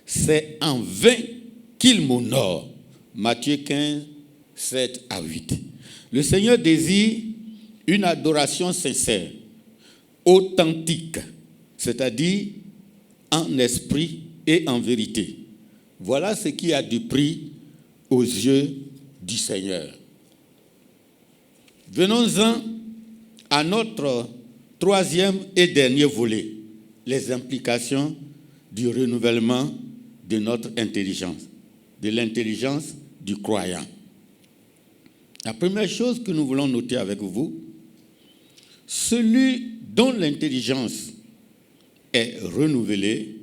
c'est en vain qu'il m'honore. Matthieu 15, 7 à 8. Le Seigneur désire une adoration sincère, authentique, c'est-à-dire en esprit et en vérité. Voilà ce qui a du prix aux yeux du Seigneur. Venons-en à notre troisième et dernier volet, les implications du renouvellement de notre intelligence, de l'intelligence du croyant. La première chose que nous voulons noter avec vous, celui dont l'intelligence est renouvelée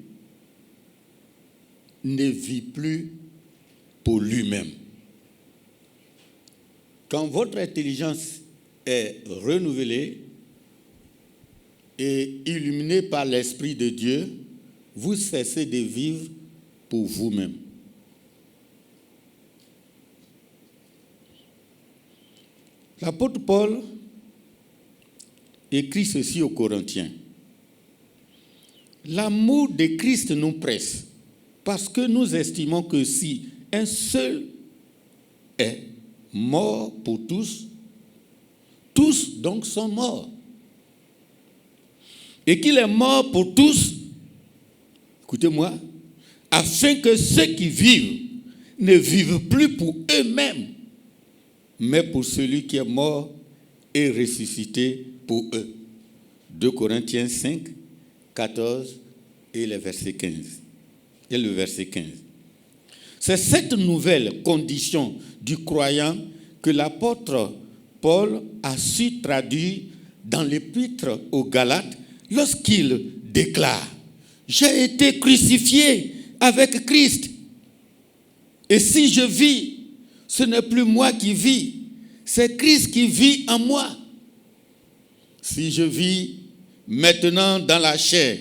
ne vit plus pour lui-même. Quand votre intelligence est renouvelée et illuminée par l'Esprit de Dieu, vous cessez de vivre pour vous-même. L'apôtre Paul écrit ceci aux Corinthiens. L'amour de Christ nous presse, parce que nous estimons que si un seul est mort pour tous, tous donc sont morts. Et qu'il est mort pour tous, écoutez-moi, afin que ceux qui vivent ne vivent plus pour eux-mêmes, mais pour celui qui est mort et ressuscité pour eux. 2 Corinthiens 5, 14 et le verset 15. Et le verset 15. C'est cette nouvelle condition du croyant que l'apôtre Paul a su traduire dans l'épître aux Galates lorsqu'il déclare « J'ai été crucifié avec Christ. Et si je vis, ce n'est plus moi qui vis, c'est Christ qui vit en moi. Si je vis maintenant dans la chair,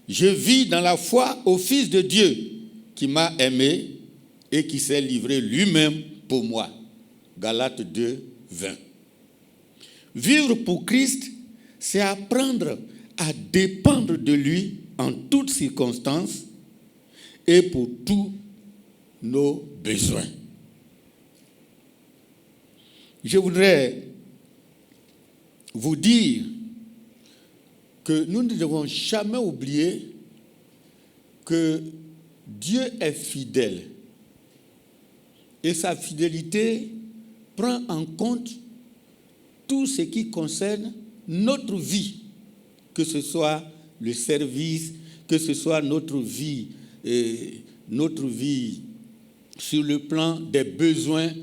je vis dans la foi au Fils de Dieu qui m'a aimé et qui s'est livré lui-même pour moi. » Galates 2, 20. Vivre pour Christ, c'est apprendre à dépendre de lui en toutes circonstances et pour tous nos besoins. Je voudrais vous dire que nous ne devons jamais oublier que Dieu est fidèle et sa fidélité prend en compte tout ce qui concerne notre vie, que ce soit le service, que ce soit notre vie sur le plan des besoins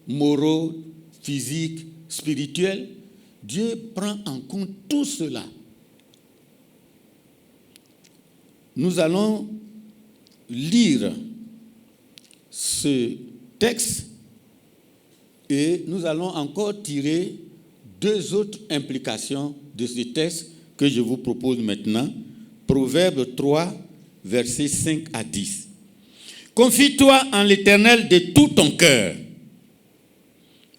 moraux, physiques, spirituels. Dieu prend en compte tout cela. Nous allons lire ce texte et nous allons encore tirer deux autres implications de ce texte que je vous propose maintenant. Proverbe 3, versets 5 à 10. Confie-toi en l'Éternel de tout ton cœur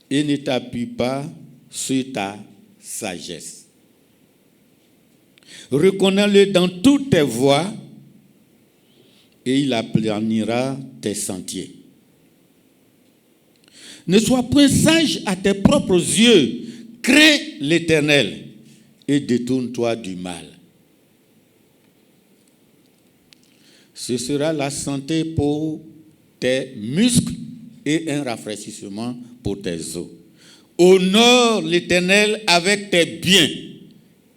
et ne t'appuie pas sur ta sagesse. Reconnais-le dans toutes tes voies et il aplanira tes sentiers. Ne sois point sage à tes propres yeux, crains l'Éternel et détourne-toi du mal. Ce sera la santé pour tes muscles et un rafraîchissement pour tes os. Honore l'Éternel avec tes biens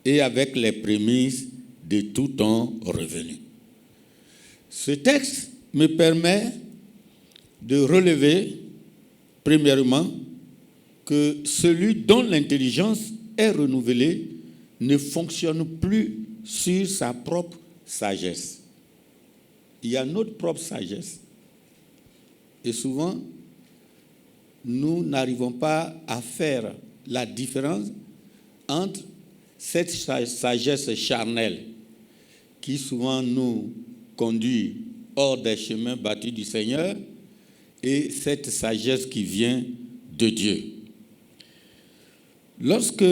et avec les prémices de tout ton revenu. Ce texte me permet de relever, premièrement, que celui dont l'intelligence est renouvelée ne fonctionne plus sur sa propre sagesse. Il y a notre propre sagesse. Et souvent, nous n'arrivons pas à faire la différence entre cette sagesse charnelle qui souvent nous conduit hors des chemins battus du Seigneur et cette sagesse qui vient de Dieu. Lorsque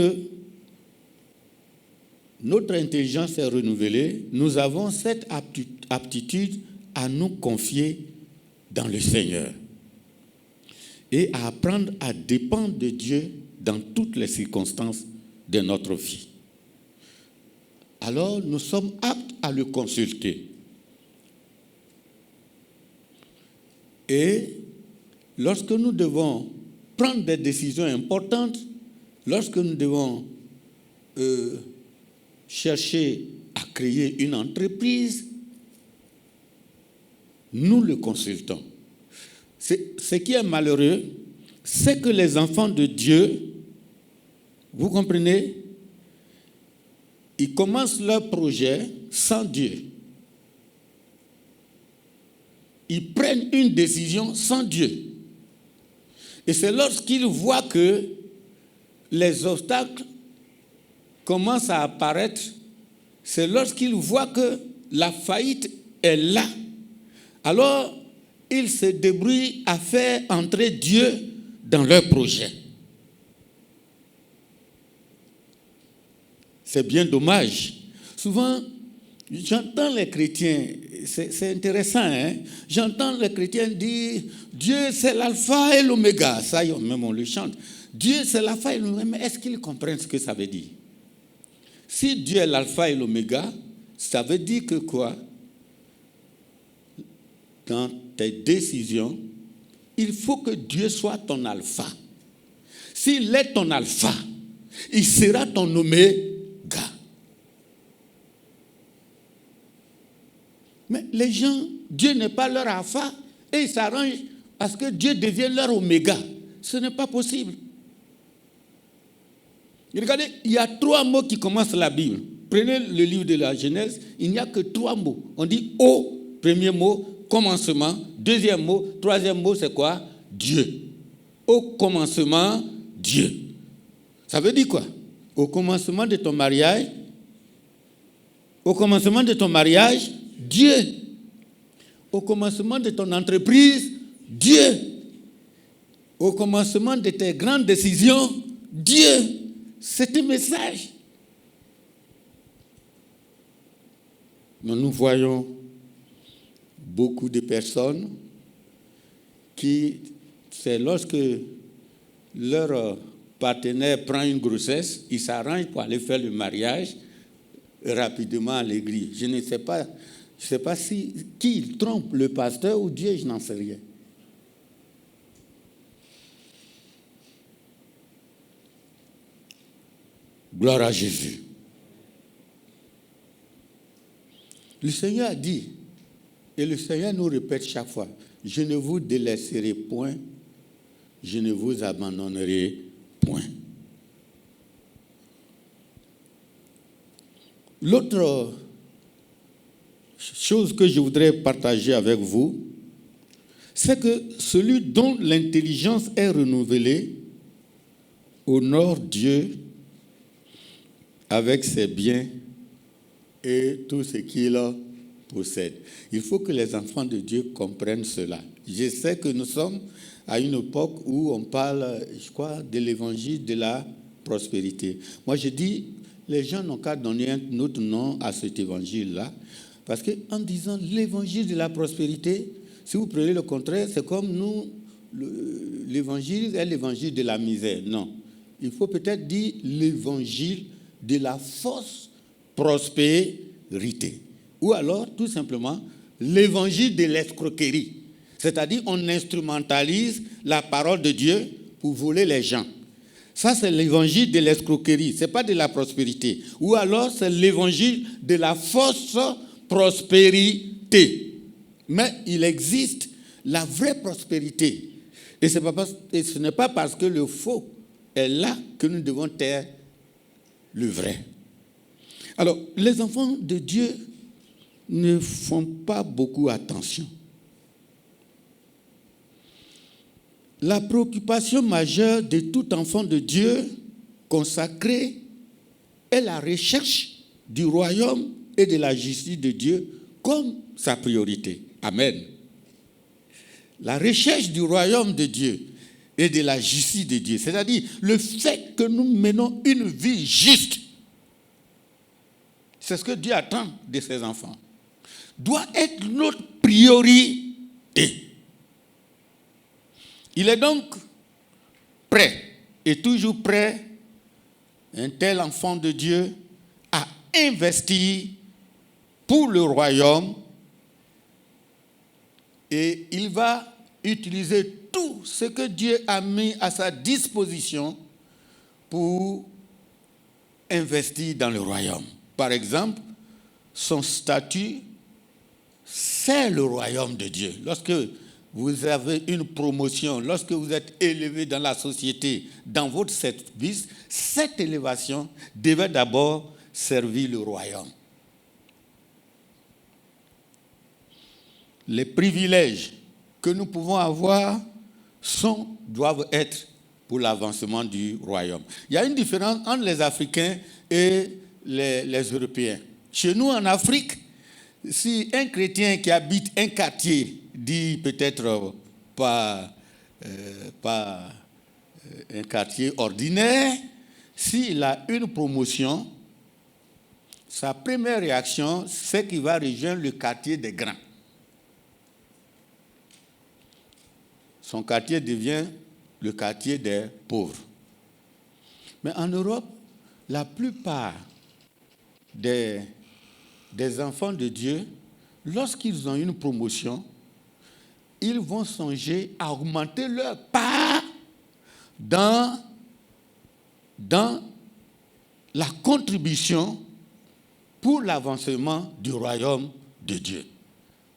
notre intelligence est renouvelée, nous avons cette aptitude à nous confier dans le Seigneur et à apprendre à dépendre de Dieu dans toutes les circonstances de notre vie. Alors, nous sommes aptes à le consulter. Et lorsque nous devons prendre des décisions importantes, lorsque nous devons chercher à créer une entreprise, nous le consultons. Ce qui est malheureux, c'est que les enfants de Dieu, vous comprenez, ils commencent leur projet sans Dieu. Ils prennent une décision sans Dieu. Et c'est lorsqu'ils voient que les obstacles commencent à apparaître, c'est lorsqu'ils voient que la faillite est là. Alors, ils se débrouillent à faire entrer Dieu dans leur projet. C'est bien dommage. Souvent, j'entends les chrétiens, c'est intéressant, hein? J'entends les chrétiens dire Dieu c'est l'alpha et l'oméga. Ça, même on le chante. Dieu c'est l'alpha et l'oméga. Mais est-ce qu'ils comprennent ce que ça veut dire? Si Dieu est l'alpha et l'oméga, ça veut dire que quoi? Dans tes décisions, il faut que Dieu soit ton alpha. S'il est ton alpha, il sera ton oméga. Mais les gens, Dieu n'est pas leur alpha et ils s'arrangent parce que Dieu devient leur oméga. Ce n'est pas possible. Regardez, il y a 3 mots qui commencent la Bible. Prenez le livre de la Genèse, il n'y a que 3 mots. On dit au, premier mot, commencement. Deuxième mot, troisième mot, c'est quoi? Dieu. Au commencement, Dieu. Ça veut dire quoi? Au commencement de ton mariage, Dieu. Au commencement de ton entreprise, Dieu. Au commencement de tes grandes décisions, Dieu. C'est un message. Mais nous voyons beaucoup de personnes qui, c'est lorsque leur partenaire prend une grossesse, ils s'arrangent pour aller faire le mariage rapidement à l'église. Je ne sais pas qui il trompe, le pasteur ou Dieu, je n'en sais rien. Gloire à Jésus. Le Seigneur a dit, et le Seigneur nous répète chaque fois, je ne vous délaisserai point, je ne vous abandonnerai point. L'autre chose que je voudrais partager avec vous, c'est que celui dont l'intelligence est renouvelée honore Dieu avec ses biens et tout ce qu'il possède. Il faut que les enfants de Dieu comprennent cela. Je sais que nous sommes à une époque où on parle, je crois, de l'évangile de la prospérité. Moi, je dis, les gens n'ont qu'à donner un autre nom à cet évangile-là, parce qu'en disant l'évangile de la prospérité, si vous prenez le contraire, c'est comme nous, l'évangile est l'évangile de la misère. Non. Il faut peut-être dire l'évangile de la fausse prospérité. Ou alors, tout simplement, l'évangile de l'escroquerie. C'est-à-dire, on instrumentalise la parole de Dieu pour voler les gens. Ça, c'est l'évangile de l'escroquerie. Ce n'est pas de la prospérité. Ou alors, c'est l'évangile de la fausse prospérité. Mais il existe la vraie prospérité. Et ce n'est pas parce que le faux est là que nous devons taire le vrai. Alors, les enfants de Dieu ne font pas beaucoup attention. La préoccupation majeure de tout enfant de Dieu consacré est la recherche du royaume et de la justice de Dieu comme sa priorité. Amen. La recherche du royaume de Dieu et de la justice de Dieu, c'est-à-dire le fait que nous menons une vie juste, c'est ce que Dieu attend de ses enfants, doit être notre priorité. Il est donc prêt, et toujours prêt, un tel enfant de Dieu, à investir pour le royaume, et il va utiliser tout ce que Dieu a mis à sa disposition pour investir dans le royaume. Par exemple, son statut, c'est le royaume de Dieu. Lorsque vous avez une promotion, lorsque vous êtes élevé dans la société, dans votre service, cette élévation devait d'abord servir le royaume. Les privilèges que nous pouvons avoir doivent être pour l'avancement du royaume. Il y a une différence entre les Africains et les Européens. Chez nous, en Afrique, si un chrétien qui habite un quartier dit peut-être pas un quartier ordinaire, s'il a une promotion, sa première réaction, c'est qu'il va rejoindre le quartier des grands. Son quartier devient le quartier des pauvres. Mais en Europe, la plupart des enfants de Dieu, lorsqu'ils ont une promotion, ils vont songer à augmenter leur part dans la contribution pour l'avancement du royaume de Dieu.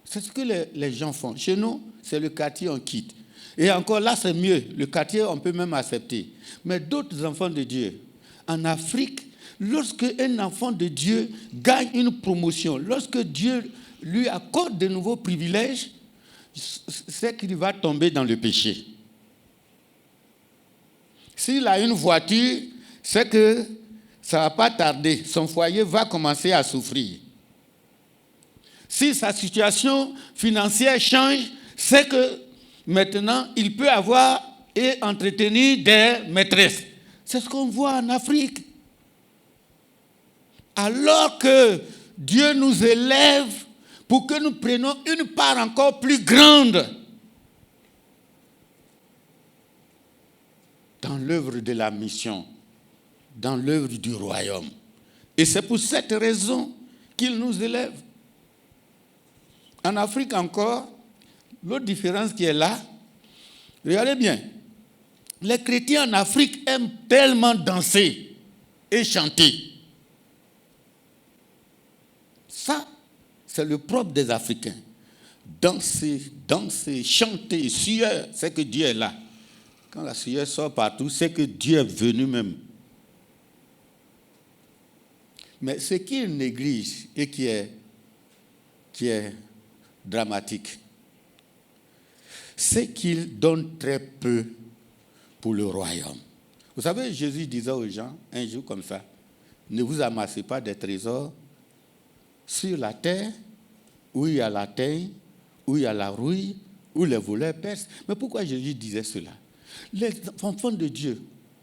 C'est ce que les gens font. Chez nous, c'est le quartier, on quitte. Et encore là, c'est mieux. Le quartier, on peut même accepter. Mais d'autres enfants de Dieu, en Afrique, lorsque un enfant de Dieu gagne une promotion, lorsque Dieu lui accorde de nouveaux privilèges, c'est qu'il va tomber dans le péché. S'il a une voiture, c'est que ça ne va pas tarder. Son foyer va commencer à souffrir. Si sa situation financière change, c'est que maintenant, il peut avoir et entretenir des maîtresses. C'est ce qu'on voit en Afrique. Alors que Dieu nous élève pour que nous prenions une part encore plus grande dans l'œuvre de la mission, dans l'œuvre du royaume. Et c'est pour cette raison qu'il nous élève. En Afrique encore, l'autre différence qui est là, regardez bien, les chrétiens en Afrique aiment tellement danser et chanter. Ça, c'est le propre des Africains. Danser, chanter, sueur, c'est que Dieu est là. Quand la sueur sort partout, c'est que Dieu est venu même. Mais ce qu'ils négligent et qui est dramatique, c'est qu'ils donnent très peu pour le royaume. Vous savez, Jésus disait aux gens, un jour comme ça, ne vous amassez pas des trésors sur la terre, où il y a la teigne, où il y a la rouille, où les voleurs percent. Mais pourquoi Jésus disait cela? Les enfants de Dieu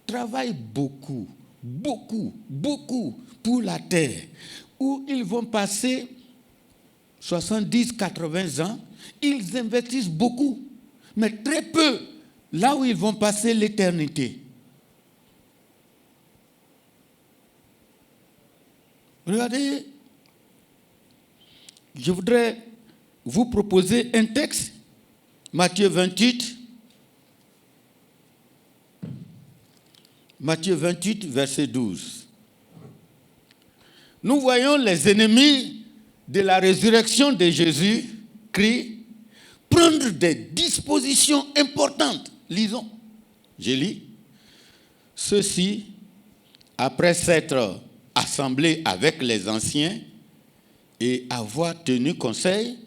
travaillent beaucoup pour la terre, où ils vont passer 70, 80 ans, ils investissent beaucoup, mais très peu là où ils vont passer l'éternité. Regardez, je voudrais vous proposer un texte, Matthieu 28, verset 12. Nous voyons les ennemis de la résurrection de Jésus-Christ prendre des dispositions importantes. Lisons. Je lis. Ceux-ci, après s'être assemblés avec les anciens et avoir tenu conseil,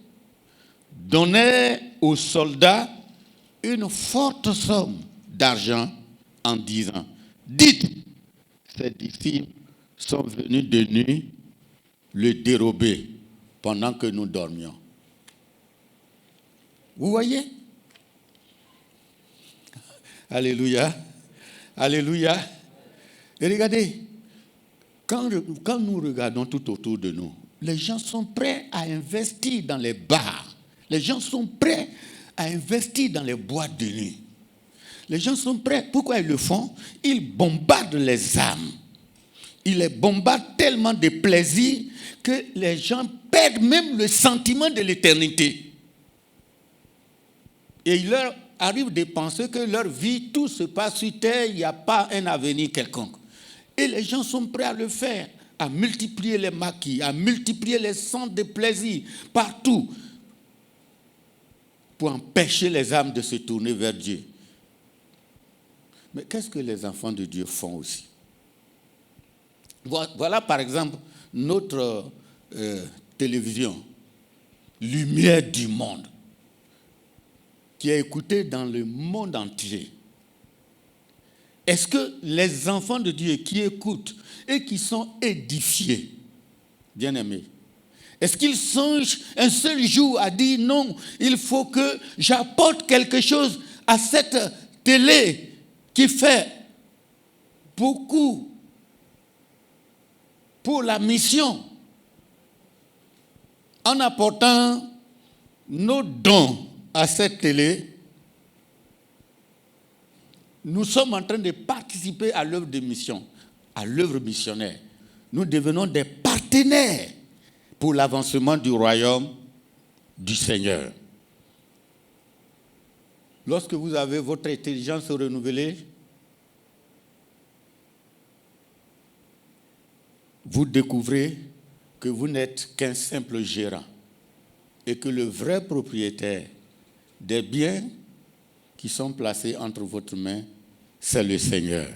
donnèrent aux soldats une forte somme d'argent en disant: dites, ces disciples sont venus de nuit le dérober pendant que nous dormions. Vous voyez? Alléluia. Alléluia. Et regardez, quand nous regardons tout autour de nous, les gens sont prêts à investir dans les bars. Les gens sont prêts à investir dans les boîtes de nuit. Les gens sont prêts. Pourquoi ils le font? Ils bombardent les âmes. Ils les bombardent tellement de plaisir que les gens perdent même le sentiment de l'éternité. Et il leur arrive de penser que leur vie, tout se passe sur terre, il n'y a pas un avenir quelconque. Et les gens sont prêts à le faire, à multiplier les maquis, à multiplier les centres de plaisir partout pour empêcher les âmes de se tourner vers Dieu. Mais qu'est-ce que les enfants de Dieu font aussi? Voilà par exemple notre télévision, Lumière du monde, qui est écoutée dans le monde entier. Est-ce que les enfants de Dieu qui écoutent et qui sont édifiés, bien-aimés, est-ce qu'ils songent un seul jour à dire non, il faut que j'apporte quelque chose à cette télé qui fait beaucoup pour la mission En apportant nos dons à cette télé, nous sommes en train de participer à l'œuvre de mission, à l'œuvre missionnaire. Nous devenons des partenaires pour l'avancement du royaume du Seigneur. Lorsque vous avez votre intelligence renouvelée, vous découvrez que vous n'êtes qu'un simple gérant et que le vrai propriétaire des biens qui sont placés entre votre main, c'est le Seigneur.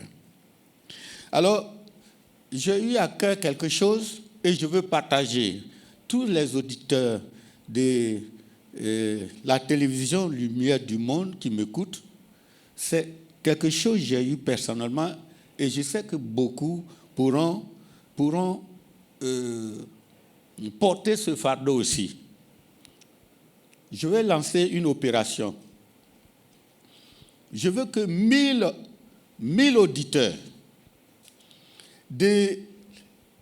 Alors, j'ai eu à cœur quelque chose et je veux partager. Tous les auditeurs de la télévision Lumière du Monde qui m'écoutent, c'est quelque chose que j'ai eu personnellement et je sais que beaucoup pourront porter ce fardeau aussi. Je vais lancer une opération. Je veux que 1000 auditeurs de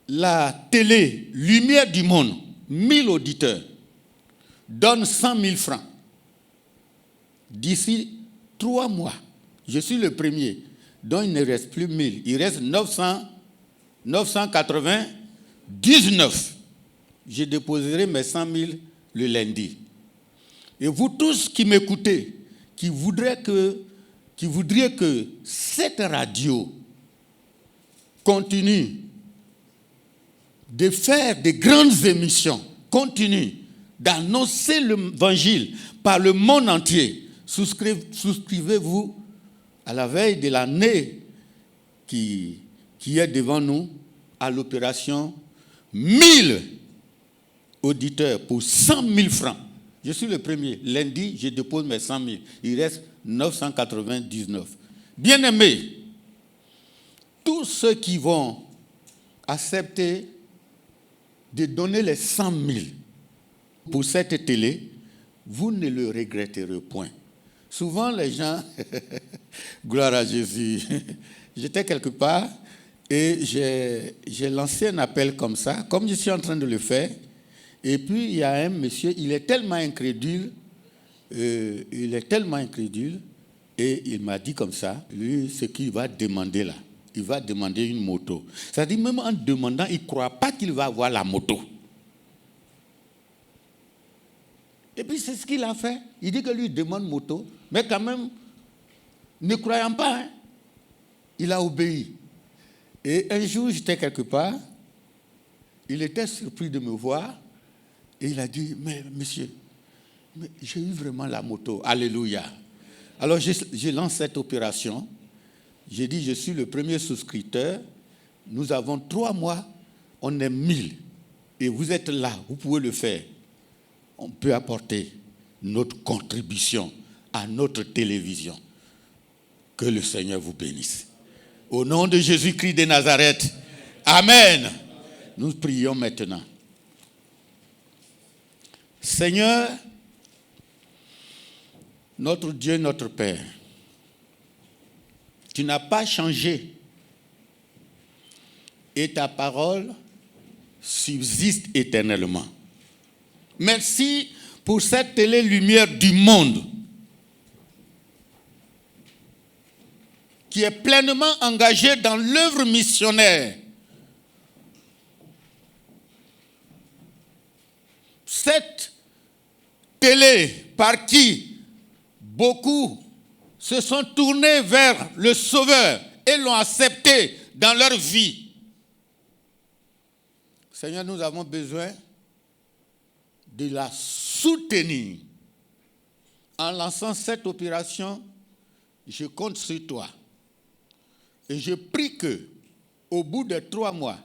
la télé Lumière du Monde, 1000 auditeurs, donnent 100 000 francs. D'ici 3 mois, je suis le premier, donc il ne reste plus 1000, il reste 999. Je déposerai mes 100 000 le lundi. Et vous tous qui m'écoutez, qui voudriez que cette radio continue de faire de grandes émissions, continue d'annoncer l'évangile par le monde entier, souscrivez-vous à la veille de l'année qui est devant nous à l'opération 1000 auditeurs pour 100 000 francs. Je suis le premier. Lundi, je dépose mes 100 000. Il reste 999. Bien-aimés, tous ceux qui vont accepter de donner les 100 000 pour cette télé, vous ne le regretterez point. Souvent, les gens, gloire à Jésus, j'étais quelque part et j'ai lancé un appel comme ça, comme je suis en train de le faire. Et puis, il y a un monsieur, il est tellement incrédule, et il m'a dit comme ça, lui, ce qu'il va demander là, il va demander une moto. C'est-à-dire, même en demandant, il ne croit pas qu'il va avoir la moto. Et puis, c'est ce qu'il a fait. Il dit que lui, il demande moto, mais quand même, ne croyant pas, hein, il a obéi. Et un jour, j'étais quelque part, il était surpris de me voir, et il a dit, mais monsieur, j'ai eu vraiment la moto. Alléluia. Alors, je lance cette opération. J'ai dit, je suis le premier souscripteur. Nous avons 3 mois, on est 1000. Et vous êtes là, vous pouvez le faire. On peut apporter notre contribution à notre télévision. Que le Seigneur vous bénisse. Au nom de Jésus-Christ de Nazareth. Amen. Nous prions maintenant. Seigneur, notre Dieu, notre Père, tu n'as pas changé et ta parole subsiste éternellement. Merci pour cette télé-lumière du monde qui est pleinement engagée dans l'œuvre missionnaire. Cette télé par qui beaucoup se sont tournés vers le Sauveur et l'ont accepté dans leur vie. Seigneur, nous avons besoin de la soutenir. En lançant cette opération, je compte sur toi. Et je prie que, au bout de 3 mois,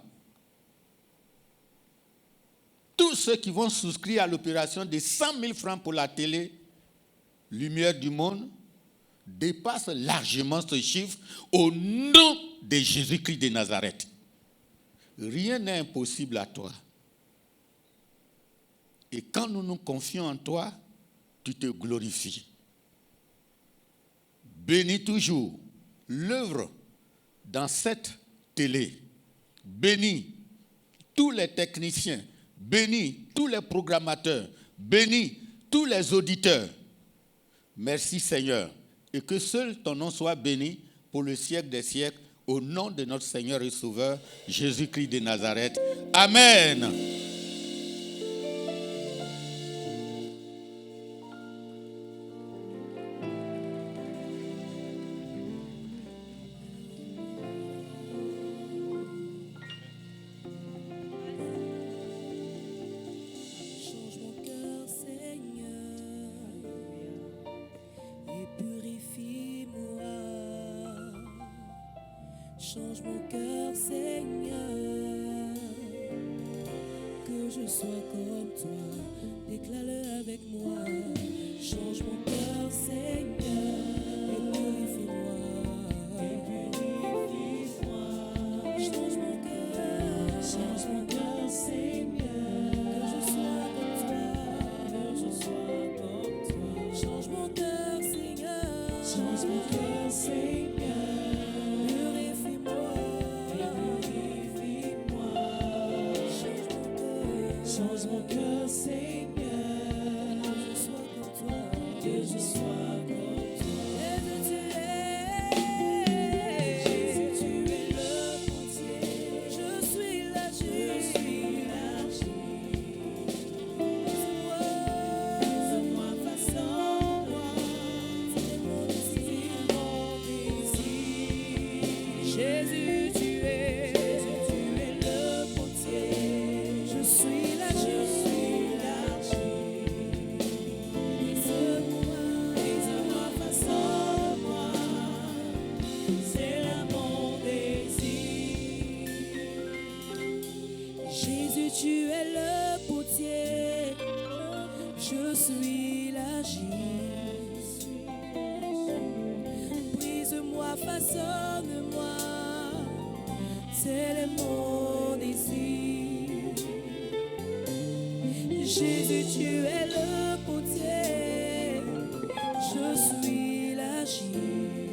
tous ceux qui vont souscrire à l'opération de 100 000 francs pour la télé, Lumière du Monde, dépassent largement ce chiffre au nom de Jésus-Christ de Nazareth. Rien n'est impossible à toi. Et quand nous nous confions en toi, tu te glorifies. Bénis toujours l'œuvre dans cette télé. Bénis tous les techniciens. bénis tous les programmateurs, bénis tous les auditeurs. Merci Seigneur, et que seul ton nom soit béni pour le siècle des siècles, au nom de notre Seigneur et Sauveur, Jésus-Christ de Nazareth. Amen. Change mon cœur, Seigneur, et purifie-moi. Change mon cœur, Seigneur, que je sois comme toi. Déclare-le avec moi. Change mon cœur, Seigneur, et purifie-moi. Change mon cœur, Seigneur, que je sois comme toi, Change mon cœur, Seigneur, purifie-moi. Change mon cœur, Seigneur, que je sois comme toi. Jésus, tu es le potier, je suis la Fais-moi façon-moi, c'est mon désir. Jésus, tu es le potier, je suis l'argile. Fais-moi façon-moi, c'est là mon désir. Jésus, tu es le potier, je suis l'argile. Brise-moi, façonne-moi, c'est mon désir. Jésus, tu es le potier, je suis l'argile.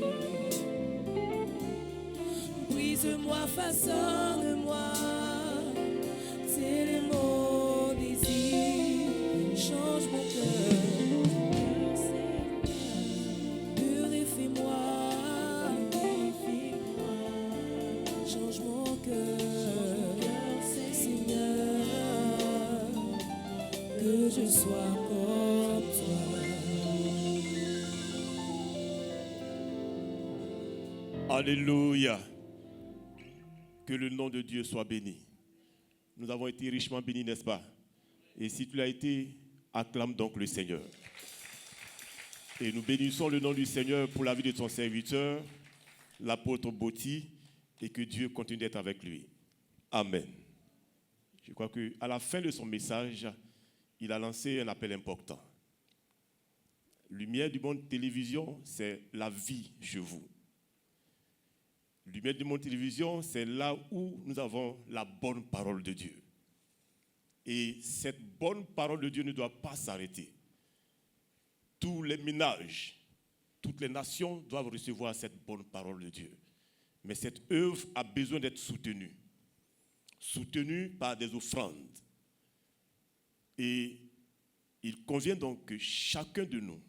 Brise-moi, façonne-moi, c'est mon désir. Change mon cœur, purifie-moi. Change mon cœur, Seigneur, que je sois comme toi. Alléluia. Que le nom de Dieu soit béni. Nous avons été richement bénis, n'est-ce pas? Et si tu l'as été, acclame donc le Seigneur. Et nous bénissons le nom du Seigneur pour la vie de son serviteur, l'apôtre Boti, et que Dieu continue d'être avec lui. Amen. Je crois qu'à la fin de son message, il a lancé un appel important. Lumière du monde télévision, c'est la vie chez vous. Lumière du monde télévision, c'est là où nous avons la bonne parole de Dieu. Et cette bonne parole de Dieu ne doit pas s'arrêter. Tous les ménages, toutes les nations doivent recevoir cette bonne parole de Dieu. Mais cette œuvre a besoin d'être soutenue. Soutenue par des offrandes. Et il convient donc que chacun de nous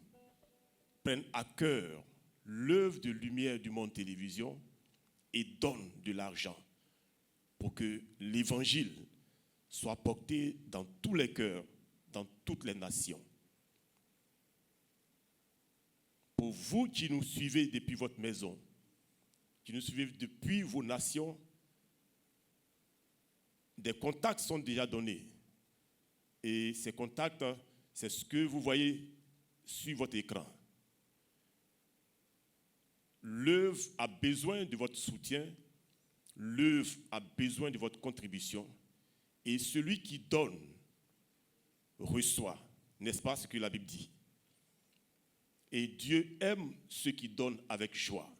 prenne à cœur l'œuvre de lumière du monde télévision et donne de l'argent pour que l'évangile soit porté dans tous les cœurs, dans toutes les nations. Pour vous qui nous suivez depuis votre maison, qui nous suivez depuis vos nations, des contacts sont déjà donnés. Et ces contacts, c'est ce que vous voyez sur votre écran. L'œuvre a besoin de votre soutien, l'œuvre a besoin de votre contribution, et celui qui donne reçoit. N'est-ce pas ce que la Bible dit? Et Dieu aime ceux qui donnent avec joie.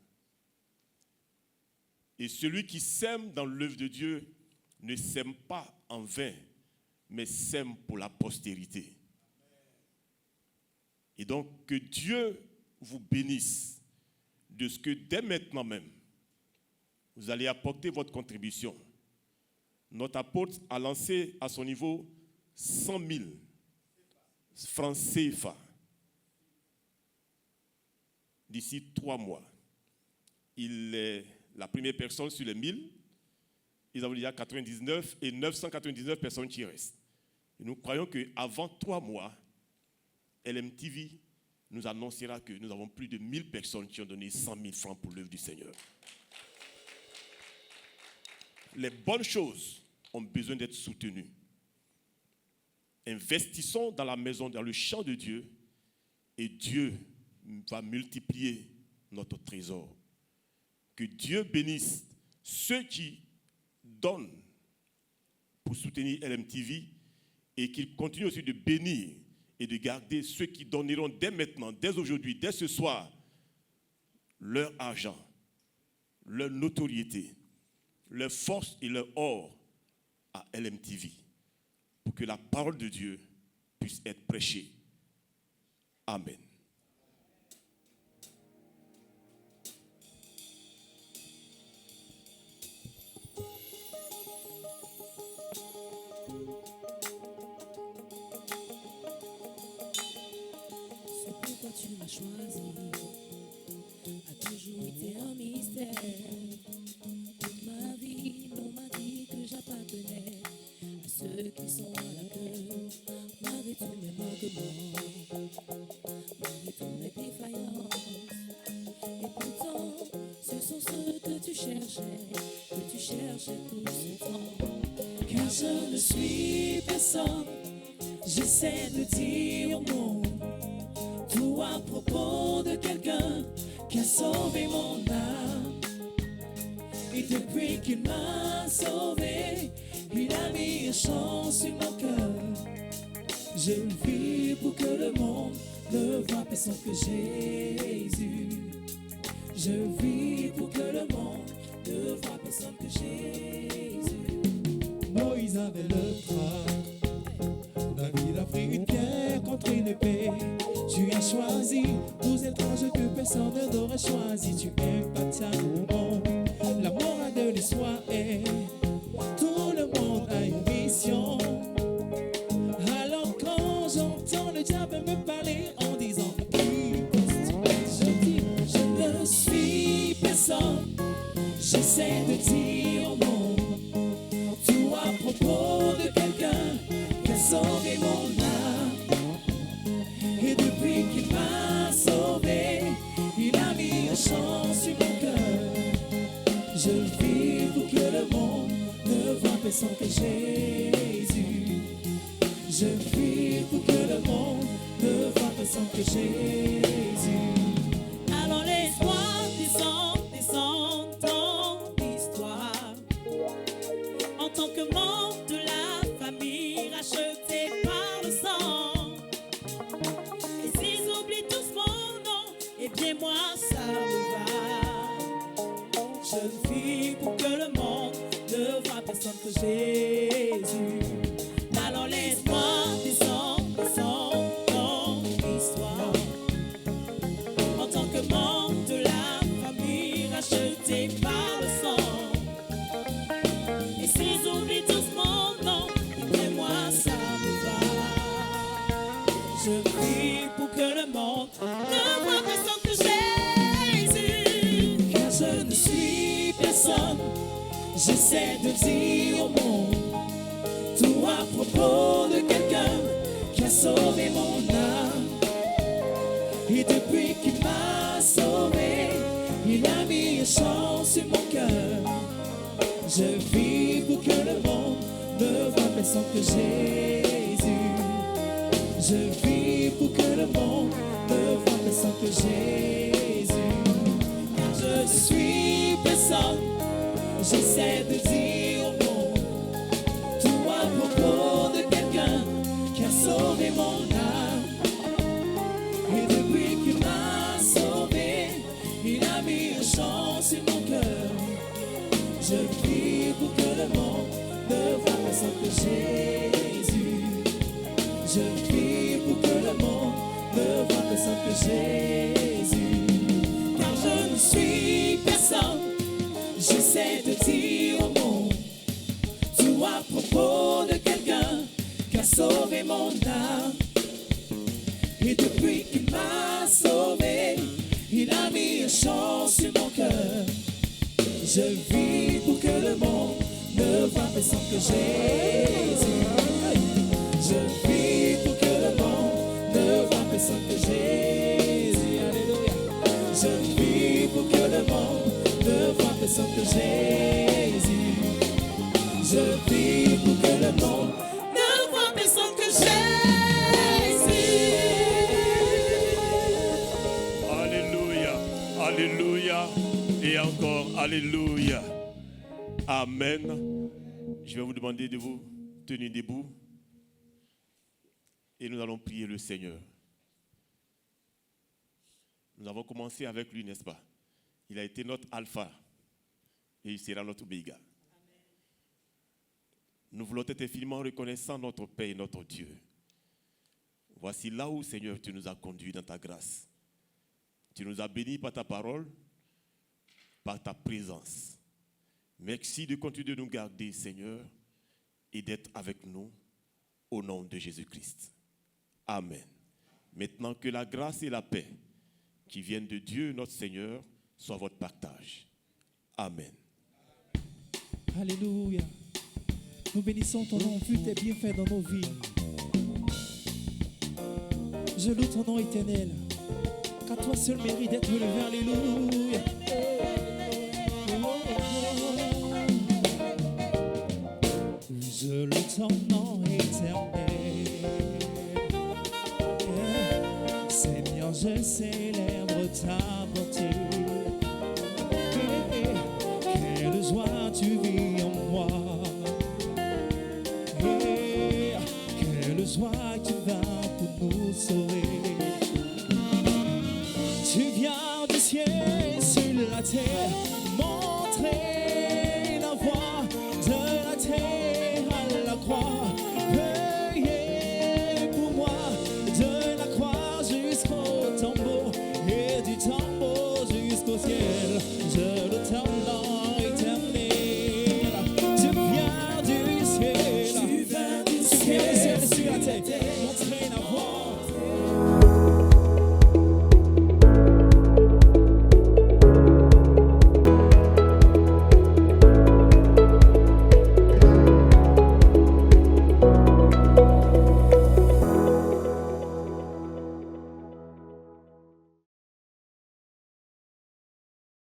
Et celui qui sème dans l'œuvre de Dieu ne sème pas en vain, mais sème pour la postérité. Et donc, que Dieu vous bénisse de ce que dès maintenant même, vous allez apporter votre contribution. Notre apôtre a lancé à son niveau 100 000 francs CFA d'ici 3 mois. Il est la première personne sur les 1000. Ils avons déjà 99 et 999 personnes qui restent. Et nous croyons qu'avant 3 mois, LMTV nous annoncera que nous avons plus de 1000 personnes qui ont donné 100 000 francs pour l'œuvre du Seigneur. Les bonnes choses ont besoin d'être soutenues. Investissons dans la maison, dans le champ de Dieu, et Dieu va multiplier notre trésor. Que Dieu bénisse ceux qui donnent pour soutenir LMTV et qu'il continue aussi de bénir et de garder ceux qui donneront dès maintenant, dès aujourd'hui, dès ce soir, leur argent, leur notoriété, leur force et leur or à LMTV pour que la parole de Dieu puisse être prêchée. Amen. Tu m'as choisi, a toujours été un mystère. Toute ma vie, on m'a dit que j'appartenais à ceux qui sont à la queue, malgré tous mes manquements, malgré toutes mes défaillances. Et pourtant, ce sont ceux que tu cherchais tout ce temps. Car je ne suis personne, j'essaie de dire non. Tout à propos de quelqu'un qui a sauvé mon âme. Et depuis qu'il m'a sauvé, il a mis un chant sur mon cœur. Je vis pour que le monde ne voie personne que Jésus. Je vis pour que le monde ne voie personne que Jésus. Moïse avait le trac, David a pris une pierre contre une épée. Tu as choisi 12 étranges que personne n'aurait choisi. Tu impactes le monde. La morale de l'histoire est tout le monde a une mission. Alors quand j'entends le diable me parler en disant je dis je ne suis personne. J'essaie de dire au monde tout à propos de quelqu'un qui a sauvé mon âme. Et depuis qu'il m'a sauvé, il a mis un chant sur mon cœur. Je vis pour que le monde ne voie personne que Jésus. Je vis pour que le monde ne voie personne que Jésus. Alors l'espoir descend dans l'histoire. En tant que membre de la famille racheté par le sang. Et s'ils oublient tous mon nom, eh bien moi ça me va. Je vis pour que le monde ne voie personne que Jésus. Alors l'espoir descend dans l'histoire. En tant que membre de la famille racheté par le sang. Et s'ils oublient tous mon nom, eh bien moi ça me va. Je prie pour que le monde ne voie personne que Jésus. Car je ne suis personne, j'essaie de dire au monde tout à propos de quelqu'un qui a sauvé mon âme. Et depuis qu'il m'a sauvé, il a mis un chant sur mon cœur. Je vis pour que le monde ne voie personne que Jésus. Je vis pour que le monde ne voie personne que Jésus. Car je suis personne, j'essaie de dire au monde tout à propos de quelqu'un qui a sauvé mon âme. Et depuis qu'il m'a sauvé, il a mis un chant sur mon cœur. Je prie pour que le monde ne voie personne que Jésus. Je prie pour que le monde ne voie personne que Jésus. Car je ne suis personne, j'essaie de dire au monde sauvé mon âme. Et depuis qu'il m'a sauvé, il a mis un chant sur mon cœur. Je vis pour que le monde ne voie personne que Jésus. Je vis pour que le monde ne voie personne que Jésus. Alléluia. Je vis pour que le monde ne voie personne que Jésus. Je vis pour que le monde ne voie personne que Jésus. Alléluia, alléluia, et encore alléluia. Amen. Je vais vous demander de vous tenir debout et nous allons prier le Seigneur. Nous avons commencé avec lui, n'est-ce pas? Il a été notre alpha et il sera notre oméga. Nous voulons être infiniment reconnaissants notre Père et notre Dieu. Voici là où, Seigneur, tu nous as conduits dans ta grâce. Tu nous as bénis par ta parole, par ta présence. Merci de continuer de nous garder, Seigneur, et d'être avec nous au nom de Jésus-Christ. Amen. Maintenant que la grâce et la paix qui viennent de Dieu, notre Seigneur, soient votre partage. Amen. Alléluia. Nous bénissons ton nom vu tes bienfaits dans nos vies. Je loue ton nom éternel, car toi seul mérite d'être élevé. Alléluia. Je loue ton nom éternel. Seigneur, je célèbre ta bonté.